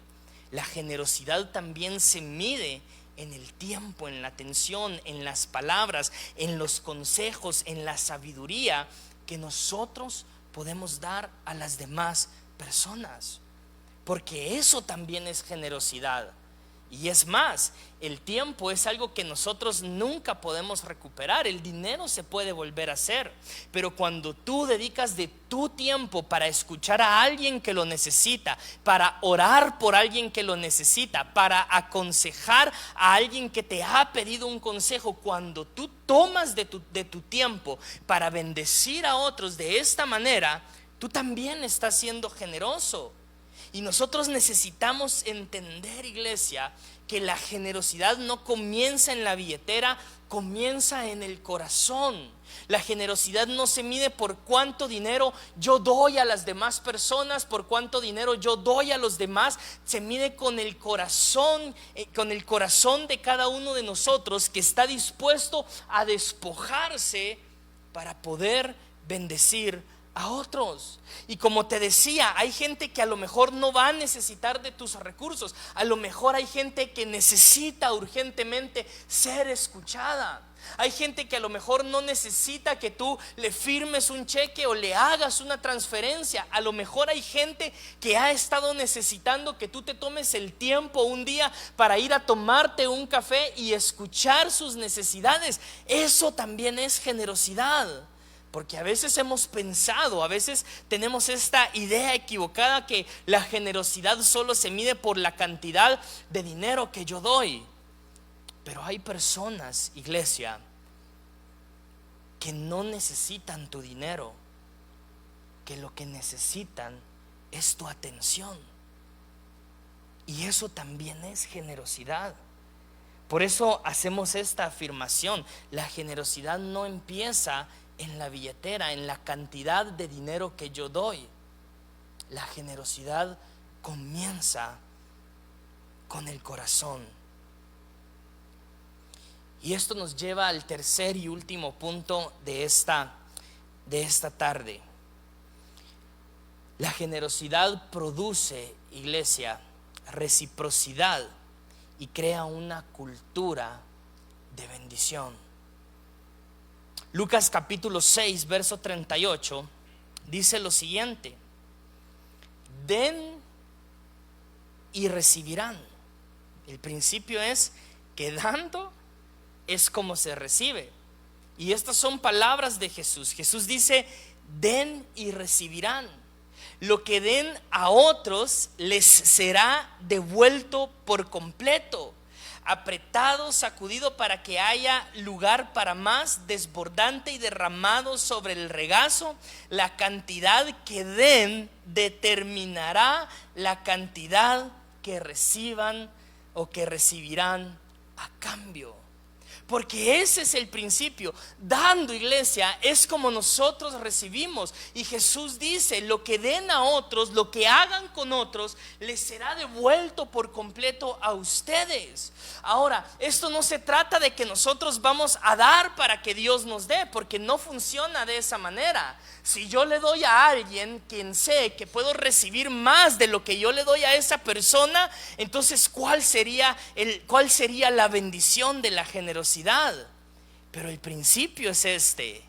A: La generosidad también se mide en el tiempo, en la atención, en las palabras, en los consejos, en la sabiduría que nosotros podemos dar a las demás personas. Porque eso también es generosidad. Y es más, el tiempo es algo que nosotros nunca podemos recuperar. El dinero se puede volver a hacer, pero cuando tú dedicas de tu tiempo para escuchar a alguien que lo necesita, para orar por alguien que lo necesita, para aconsejar a alguien que te ha pedido un consejo, cuando tú tomas de tu tiempo para bendecir a otros de esta manera, tú también estás siendo generoso. Y nosotros necesitamos entender, iglesia, que la generosidad no comienza en la billetera, comienza en el corazón. La generosidad no se mide por cuánto dinero yo doy a las demás personas, por cuánto dinero yo doy a los demás. Se mide con el corazón de cada uno de nosotros, que está dispuesto a despojarse para poder bendecir a otros. Y como te decía, hay gente que a lo mejor no va a necesitar de tus recursos. A lo mejor hay gente que necesita urgentemente ser escuchada. Hay gente que a lo mejor no necesita que tú le firmes un cheque o le hagas una transferencia. A lo mejor hay gente que ha estado necesitando que tú te tomes el tiempo un día para ir a tomarte un café y escuchar sus necesidades. Eso también es generosidad. Porque a veces hemos pensado, a veces tenemos esta idea equivocada que la generosidad solo se mide por la cantidad de dinero que yo doy. Pero hay personas, iglesia, que no necesitan tu dinero, que lo que necesitan es tu atención. Y eso también es generosidad. Por eso hacemos esta afirmación: la generosidad no empieza en la billetera, en la cantidad de dinero que yo doy. La generosidad comienza con el corazón. Y esto nos lleva al tercer y último punto de esta tarde. La generosidad produce, iglesia, reciprocidad y crea una cultura de bendición. Lucas capítulo 6, verso 38 dice lo siguiente: den y recibirán. El principio es que dando es como se recibe. Y estas son palabras de Jesús. Jesús dice: den y recibirán. Lo que den a otros les será devuelto por completo. apretado, sacudido para que haya lugar para más, desbordante y derramado sobre el regazo. La cantidad que den determinará la cantidad que reciban o que recibirán a cambio. Porque ese es el principio. Dando, iglesia, es como nosotros recibimos. Y Jesús dice: lo que den a otros, lo que hagan con otros, les será devuelto por completo a ustedes. Ahora, esto no se trata de que nosotros vamos a dar para que Dios nos dé, porque no funciona de esa manera. Si yo le doy a alguien, quien sé que puedo recibir más de lo que yo le doy a esa persona, entonces ¿cuál sería la bendición de la generosidad? Pero el principio es este: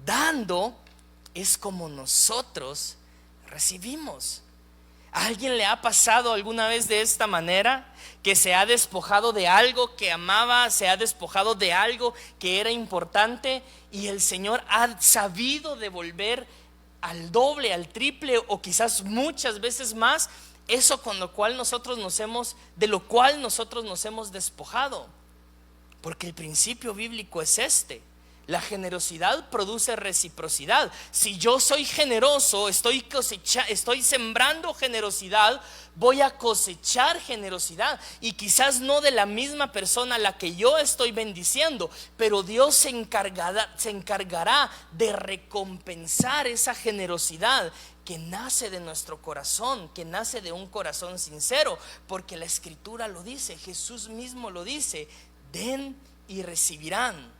A: dando es como nosotros recibimos. ¿A alguien le ha pasado alguna vez de esta manera? Que se ha despojado de algo que amaba, se ha despojado de algo que era importante, y el Señor ha sabido devolver al doble, al triple, o quizás muchas veces más, eso de lo cual nosotros nos hemos despojado. Porque el principio bíblico es este: la generosidad produce reciprocidad. Si yo soy generoso, estoy sembrando generosidad, voy a cosechar generosidad. Y quizás no de la misma persona a la que yo estoy bendiciendo, pero Dios se encargará de recompensar esa generosidad que nace de nuestro corazón, que nace de un corazón sincero. Porque la Escritura lo dice, Jesús mismo lo dice: den y recibirán.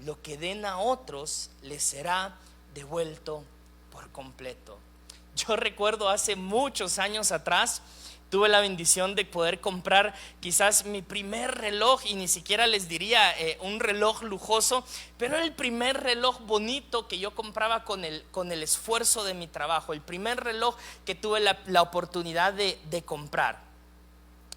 A: Lo que den a otros les será devuelto por completo. Yo recuerdo hace muchos años atrás, tuve la bendición de poder comprar quizás mi primer reloj, y ni siquiera les diría un reloj lujoso, pero era el primer reloj bonito que yo compraba con el esfuerzo de mi trabajo, el primer reloj que tuve la oportunidad de comprar.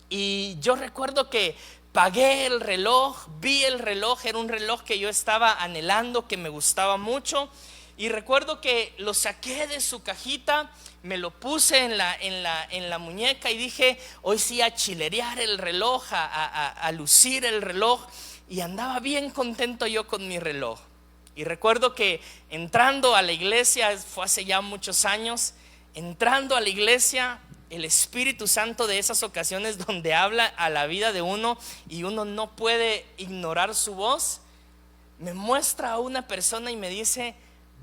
A: Y yo recuerdo que pagué el reloj, vi el reloj, era un reloj que yo estaba anhelando, que me gustaba mucho. Y recuerdo que lo saqué de su cajita, me lo puse en la muñeca y dije: hoy sí a chilerear el reloj, a lucir el reloj. Y andaba bien contento yo con mi reloj. Y recuerdo que entrando a la iglesia, fue hace ya muchos años, entrando a la iglesia, el Espíritu Santo, de esas ocasiones donde habla a la vida de uno y uno no puede ignorar su voz, me muestra a una persona y me dice: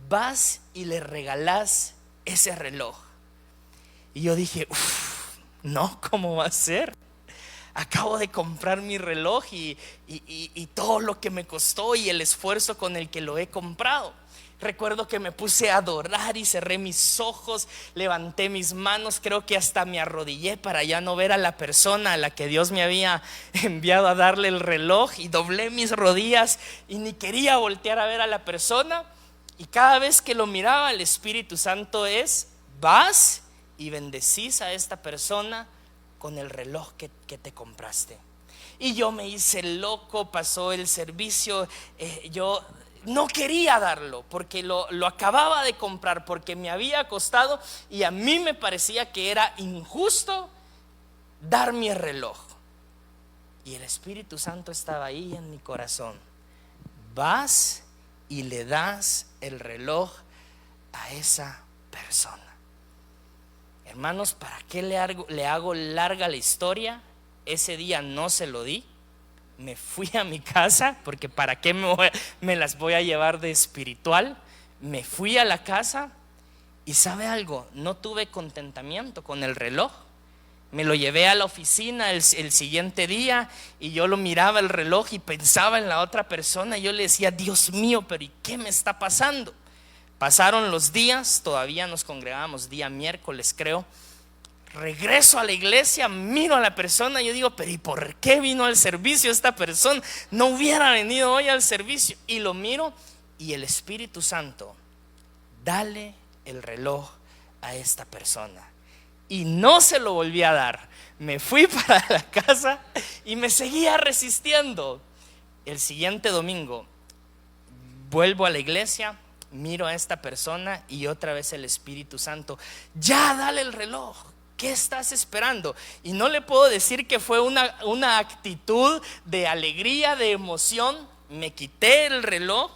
A: vas y le regalás ese reloj. Y yo dije: no, ¿cómo va a ser? Acabo de comprar mi reloj y todo lo que me costó y el esfuerzo con el que lo he comprado. Recuerdo que me puse a adorar y cerré mis ojos, levanté mis manos, creo que hasta me arrodillé para ya no ver a la persona a la que Dios me había enviado a darle el reloj, y doblé mis rodillas y ni quería voltear a ver a la persona. Y cada vez que lo miraba, el Espíritu Santo vas y bendecís a esta persona con el reloj que te compraste. Y yo me hice loco, pasó el servicio, yo no quería darlo porque lo acababa de comprar, porque me había costado, y a mí me parecía que era injusto dar mi reloj. Y el Espíritu Santo estaba ahí en mi corazón: vas y le das el reloj a esa persona. Hermanos, ¿para qué le hago larga la historia? Ese día no se lo di. Me fui a mi casa, porque ¿para qué me las voy a llevar de espiritual? Me fui a la casa y ¿sabe algo? No tuve contentamiento con el reloj. Me lo llevé a la oficina el siguiente día, y yo lo miraba el reloj y pensaba en la otra persona, y yo le decía: Dios mío, pero ¿y qué me está pasando? Pasaron los días, todavía nos congregábamos día miércoles, creo. Regreso a la iglesia, miro a la persona y yo digo: pero ¿y por qué vino al servicio esta persona? No hubiera venido hoy al servicio. Y lo miro, y el Espíritu Santo: dale el reloj a esta persona. Y no se lo volví a dar. Me fui para la casa y me seguía resistiendo. El siguiente domingo vuelvo a la iglesia, miro a esta persona y otra vez el Espíritu Santo: ya dale el reloj. ¿qué estás esperando? Y no le puedo decir que fue una actitud de alegría, de emoción. Me quité el reloj,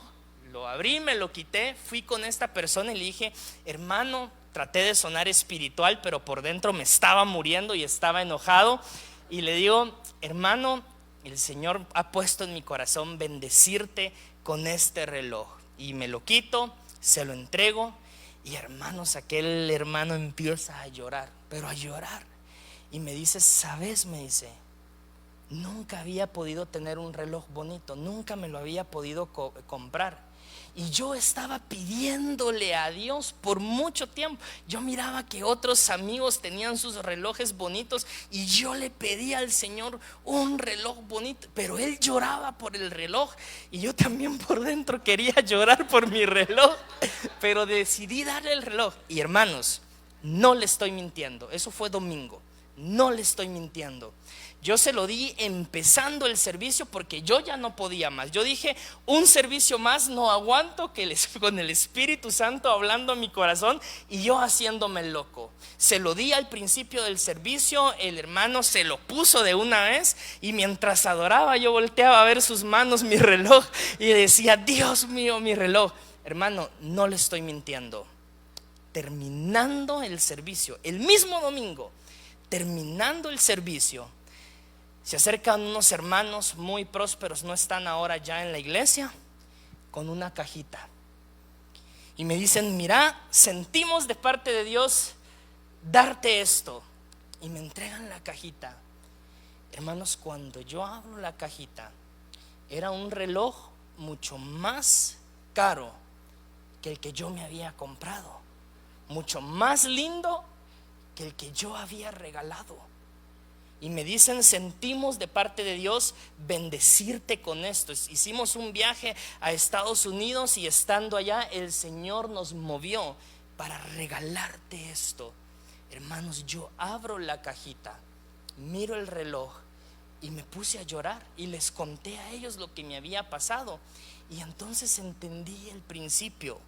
A: lo abrí, me lo quité, fui con esta persona y le dije: hermano, traté de sonar espiritual, pero por dentro me estaba muriendo y estaba enojado. Y le digo: hermano, el Señor ha puesto en mi corazón bendecirte con este reloj. Y me lo quito, se lo entrego. Y hermanos, aquel hermano empieza a llorar, pero a llorar. Y me dice: ¿sabes? Me dice, nunca había podido tener un reloj bonito, nunca me lo había podido comprar. Y yo estaba pidiéndole a Dios por mucho tiempo. Yo miraba que otros amigos tenían sus relojes bonitos y yo le pedía al Señor un reloj bonito, pero él lloraba por el reloj y yo también por dentro quería llorar por mi reloj, pero decidí darle el reloj. Y hermanos, no le estoy mintiendo, eso fue domingo, no le estoy mintiendo. Yo se lo di empezando el servicio porque yo ya no podía más. Yo dije: un servicio más no aguanto, con el Espíritu Santo hablando a mi corazón y yo haciéndome loco. Se lo di al principio del servicio, el hermano se lo puso de una vez y mientras adoraba yo volteaba a ver sus manos, mi reloj, y decía: Dios mío, mi reloj. Hermano, no le estoy mintiendo. Terminando el servicio, el mismo domingo, terminando el servicio, se acercan unos hermanos muy prósperos, no están ahora ya en la iglesia, con una cajita. Y me dicen: mira, sentimos de parte de Dios darte esto. Y me entregan la cajita. Hermanos, cuando yo abro la cajita, era un reloj mucho más caro que el que yo me había comprado, mucho más lindo que el que yo había regalado. Y me dicen: sentimos de parte de Dios bendecirte con esto. Hicimos un viaje a Estados Unidos y estando allá el Señor nos movió para regalarte esto. Hermanos, yo abro la cajita, miro el reloj y me puse a llorar y les conté a ellos lo que me había pasado. Y entonces entendí el principio.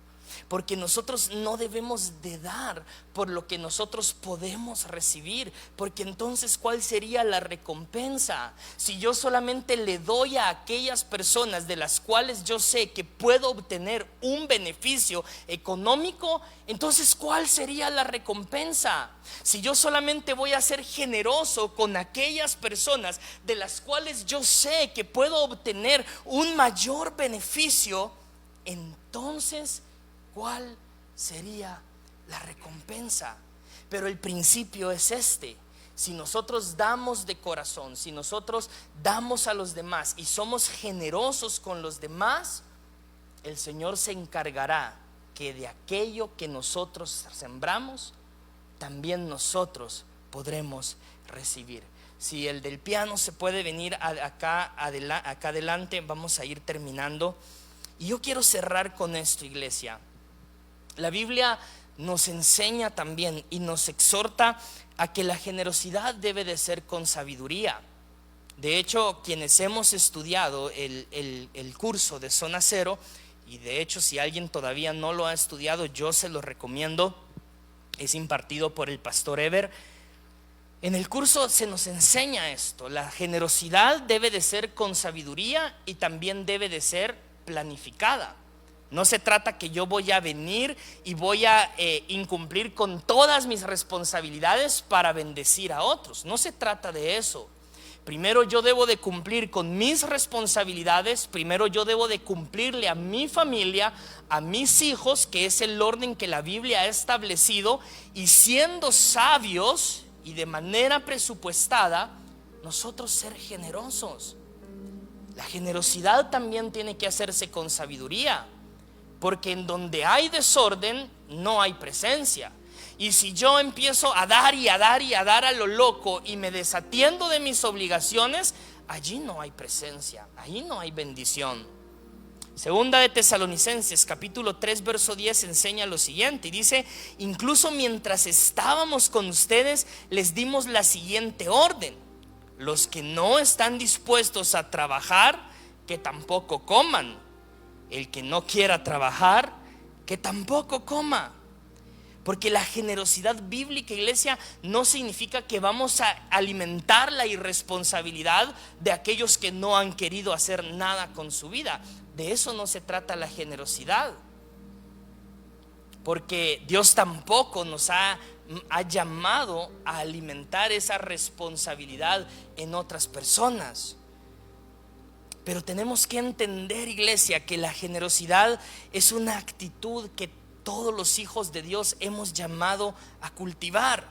A: Porque nosotros no debemos de dar por lo que nosotros podemos recibir, porque entonces ¿cuál sería la recompensa? Si yo solamente le doy a aquellas personas de las cuales yo sé que puedo obtener un beneficio económico, entonces ¿cuál sería la recompensa? Si yo solamente voy a ser generoso con aquellas personas de las cuales yo sé que puedo obtener un mayor beneficio, entonces ¿cuál sería la recompensa? Pero el principio es este: si nosotros damos de corazón, si nosotros damos a los demás y somos generosos con los demás, el Señor se encargará que de aquello que nosotros sembramos, también nosotros podremos recibir. Si el del piano se puede venir acá adelante, vamos a ir terminando. Y yo quiero cerrar con esto, iglesia. La Biblia nos enseña también y nos exhorta a que la generosidad debe de ser con sabiduría. De hecho, quienes hemos estudiado el curso de Zona Cero, y de hecho si alguien todavía no lo ha estudiado, yo se lo recomiendo, es impartido por el pastor Ever. En el curso se nos enseña esto: la generosidad debe de ser con sabiduría y también debe de ser planificada. No se trata que yo voy a venir y voy a incumplir con todas mis responsabilidades para bendecir a otros. No se trata de eso. Primero yo debo de cumplir con mis responsabilidades. Primero yo debo de cumplirle a mi familia, a mis hijos, que es el orden que la Biblia ha establecido. Y siendo sabios y de manera presupuestada, nosotros ser generosos. La generosidad también tiene que hacerse con sabiduría, porque en donde hay desorden no hay presencia. Y si yo empiezo a dar y a dar y a dar a lo loco y me desatiendo de mis obligaciones, allí no hay presencia, allí no hay bendición. Segunda de Tesalonicenses capítulo 3 verso 10 enseña lo siguiente y dice: incluso mientras estábamos con ustedes les dimos la siguiente orden: los que no están dispuestos a trabajar, que tampoco coman. El que no quiera trabajar, que tampoco coma. Porque la generosidad bíblica, iglesia, no significa que vamos a alimentar la irresponsabilidad de aquellos que no han querido hacer nada con su vida. De eso no se trata la generosidad. Porque Dios tampoco nos ha llamado a alimentar esa responsabilidad en otras personas. Pero tenemos que entender, iglesia, que la generosidad es una actitud que todos los hijos de Dios hemos llamado a cultivar.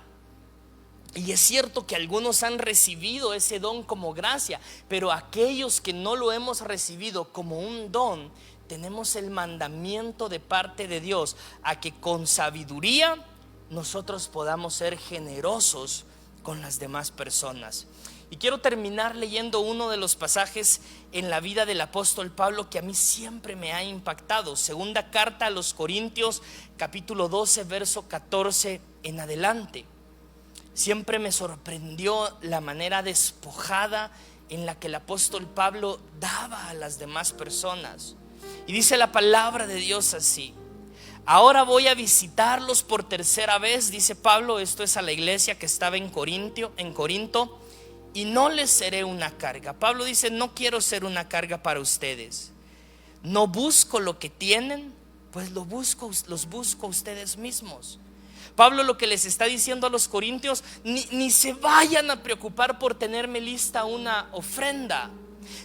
A: Y es cierto que algunos han recibido ese don como gracia, pero aquellos que no lo hemos recibido como un don, tenemos el mandamiento de parte de Dios a que con sabiduría nosotros podamos ser generosos con las demás personas. Y quiero terminar leyendo uno de los pasajes en la vida del apóstol Pablo que a mí siempre me ha impactado. Segunda carta a los Corintios, capítulo 12, verso 14 en adelante. Siempre me sorprendió la manera despojada en la que el apóstol Pablo daba a las demás personas. Y dice la palabra de Dios así: ahora voy a visitarlos por tercera vez, dice Pablo, esto es a la iglesia que estaba en Corinto, y no les seré una carga. Pablo dice: no quiero ser una carga para ustedes. No busco lo que tienen, pues los busco a ustedes mismos. Pablo lo que les está diciendo a los corintios: ni se vayan a preocupar por tenerme lista una ofrenda,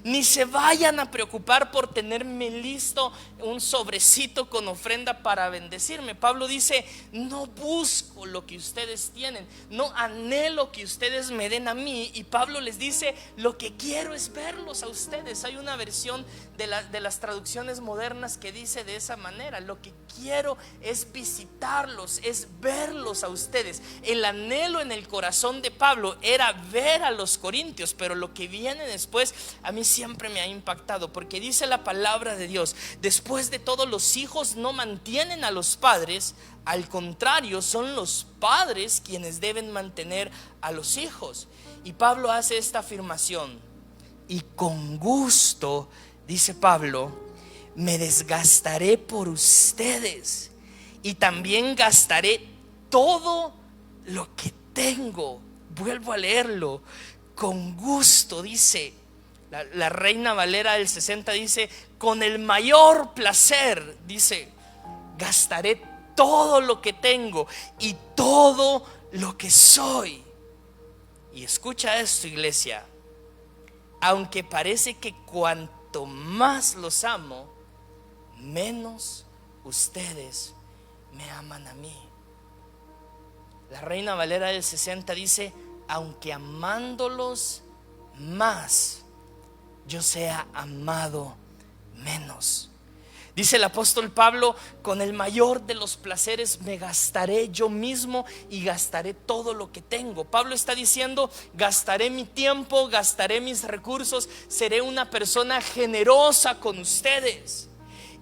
A: ni se vayan a preocupar por tenerme listo un sobrecito con ofrenda para bendecirme. Pablo dice: no busco lo que ustedes tienen, no anhelo que ustedes me den a mí. Y Pablo les dice: lo que quiero es verlos a ustedes. Hay una versión de las traducciones modernas que dice de esa manera: lo que quiero es visitarlos, es verlos a ustedes. El anhelo en el corazón de Pablo era ver a los corintios, pero lo que viene después a mí siempre me ha impactado, porque dice la palabra de Dios: después de todo, los hijos no mantienen a los padres, al contrario, son los padres quienes deben mantener a los hijos. Y Pablo hace esta afirmación: y con gusto, dice Pablo, me desgastaré por ustedes y también gastaré todo lo que tengo. Vuelvo a leerlo: con gusto, dice. La Reina Valera del 60 dice: con el mayor placer, dice, gastaré todo lo que tengo y todo lo que soy. Y escucha esto, iglesia: aunque parece que cuanto más los amo, menos ustedes me aman a mí. La Reina Valera del 60 dice: aunque amándolos más, yo sea amado menos. Dice el apóstol Pablo: con el mayor de los placeres me gastaré yo mismo y gastaré todo lo que tengo. Pablo está diciendo: gastaré mi tiempo, gastaré mis recursos, seré una persona generosa con ustedes.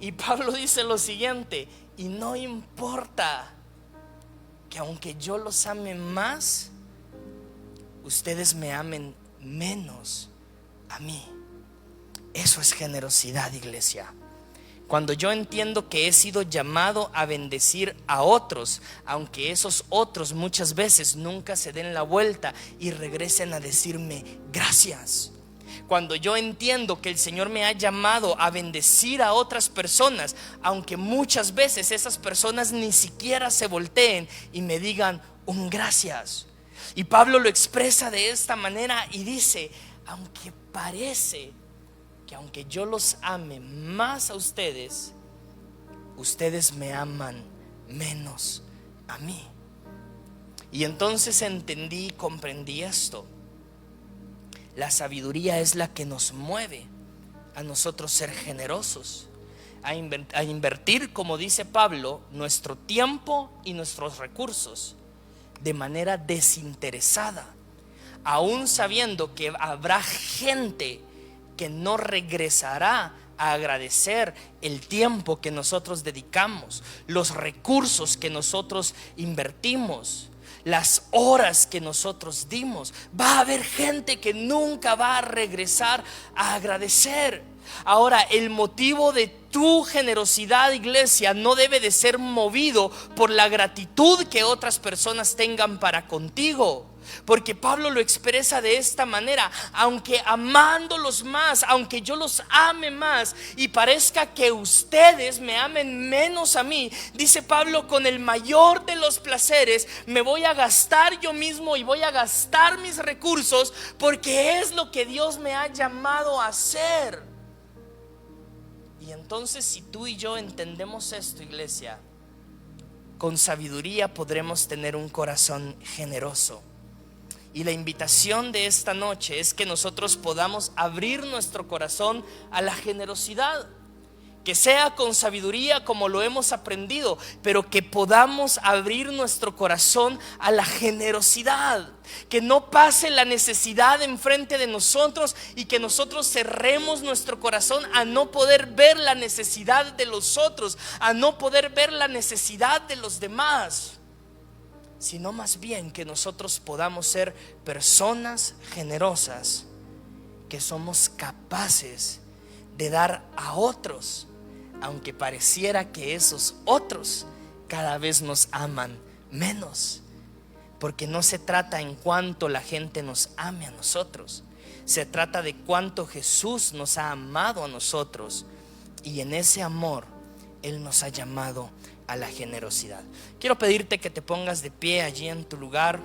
A: Y Pablo dice lo siguiente: y no importa que aunque yo los ame más, ustedes me amen menos a mí. Eso es generosidad, iglesia. Cuando yo entiendo que he sido llamado a bendecir a otros, aunque esos otros muchas veces nunca se den la vuelta y regresen a decirme gracias. Cuando yo entiendo que el Señor me ha llamado a bendecir a otras personas, aunque muchas veces esas personas ni siquiera se volteen y me digan un gracias. Y Pablo lo expresa de esta manera y dice: aunque parece que aunque yo los ame más a ustedes, ustedes me aman menos a mí. Y entonces entendí y comprendí esto: la sabiduría es la que nos mueve a nosotros ser generosos, a invertir, como dice Pablo, nuestro tiempo y nuestros recursos de manera desinteresada, aún sabiendo que habrá gente que no regresará a agradecer el tiempo que nosotros dedicamos, los recursos que nosotros invertimos, las horas que nosotros dimos. Va a haber gente que nunca va a regresar a agradecer. Ahora, el motivo de tu generosidad, iglesia, no debe de ser movido por la gratitud que otras personas tengan para contigo. Porque Pablo lo expresa de esta manera: aunque amándolos más, aunque yo los ame más y parezca que ustedes me amen menos a mí, dice Pablo, con el mayor de los placeres me voy a gastar yo mismo y voy a gastar mis recursos, porque es lo que Dios me ha llamado a hacer. Y entonces, si tú y yo entendemos esto, iglesia, con sabiduría podremos tener un corazón generoso. Y la invitación de esta noche es que nosotros podamos abrir nuestro corazón a la generosidad, que sea con sabiduría como lo hemos aprendido, pero que podamos abrir nuestro corazón a la generosidad, que no pase la necesidad enfrente de nosotros y que nosotros cerremos nuestro corazón a no poder ver la necesidad de los otros, a no poder ver la necesidad de los demás, sino más bien que nosotros podamos ser personas generosas, que somos capaces de dar a otros, aunque pareciera que esos otros cada vez nos aman menos. Porque no se trata en cuánto la gente nos ame a nosotros, se trata de cuánto Jesús nos ha amado a nosotros, y en ese amor Él nos ha llamado a la generosidad. Quiero pedirte que te pongas de pie allí en tu lugar.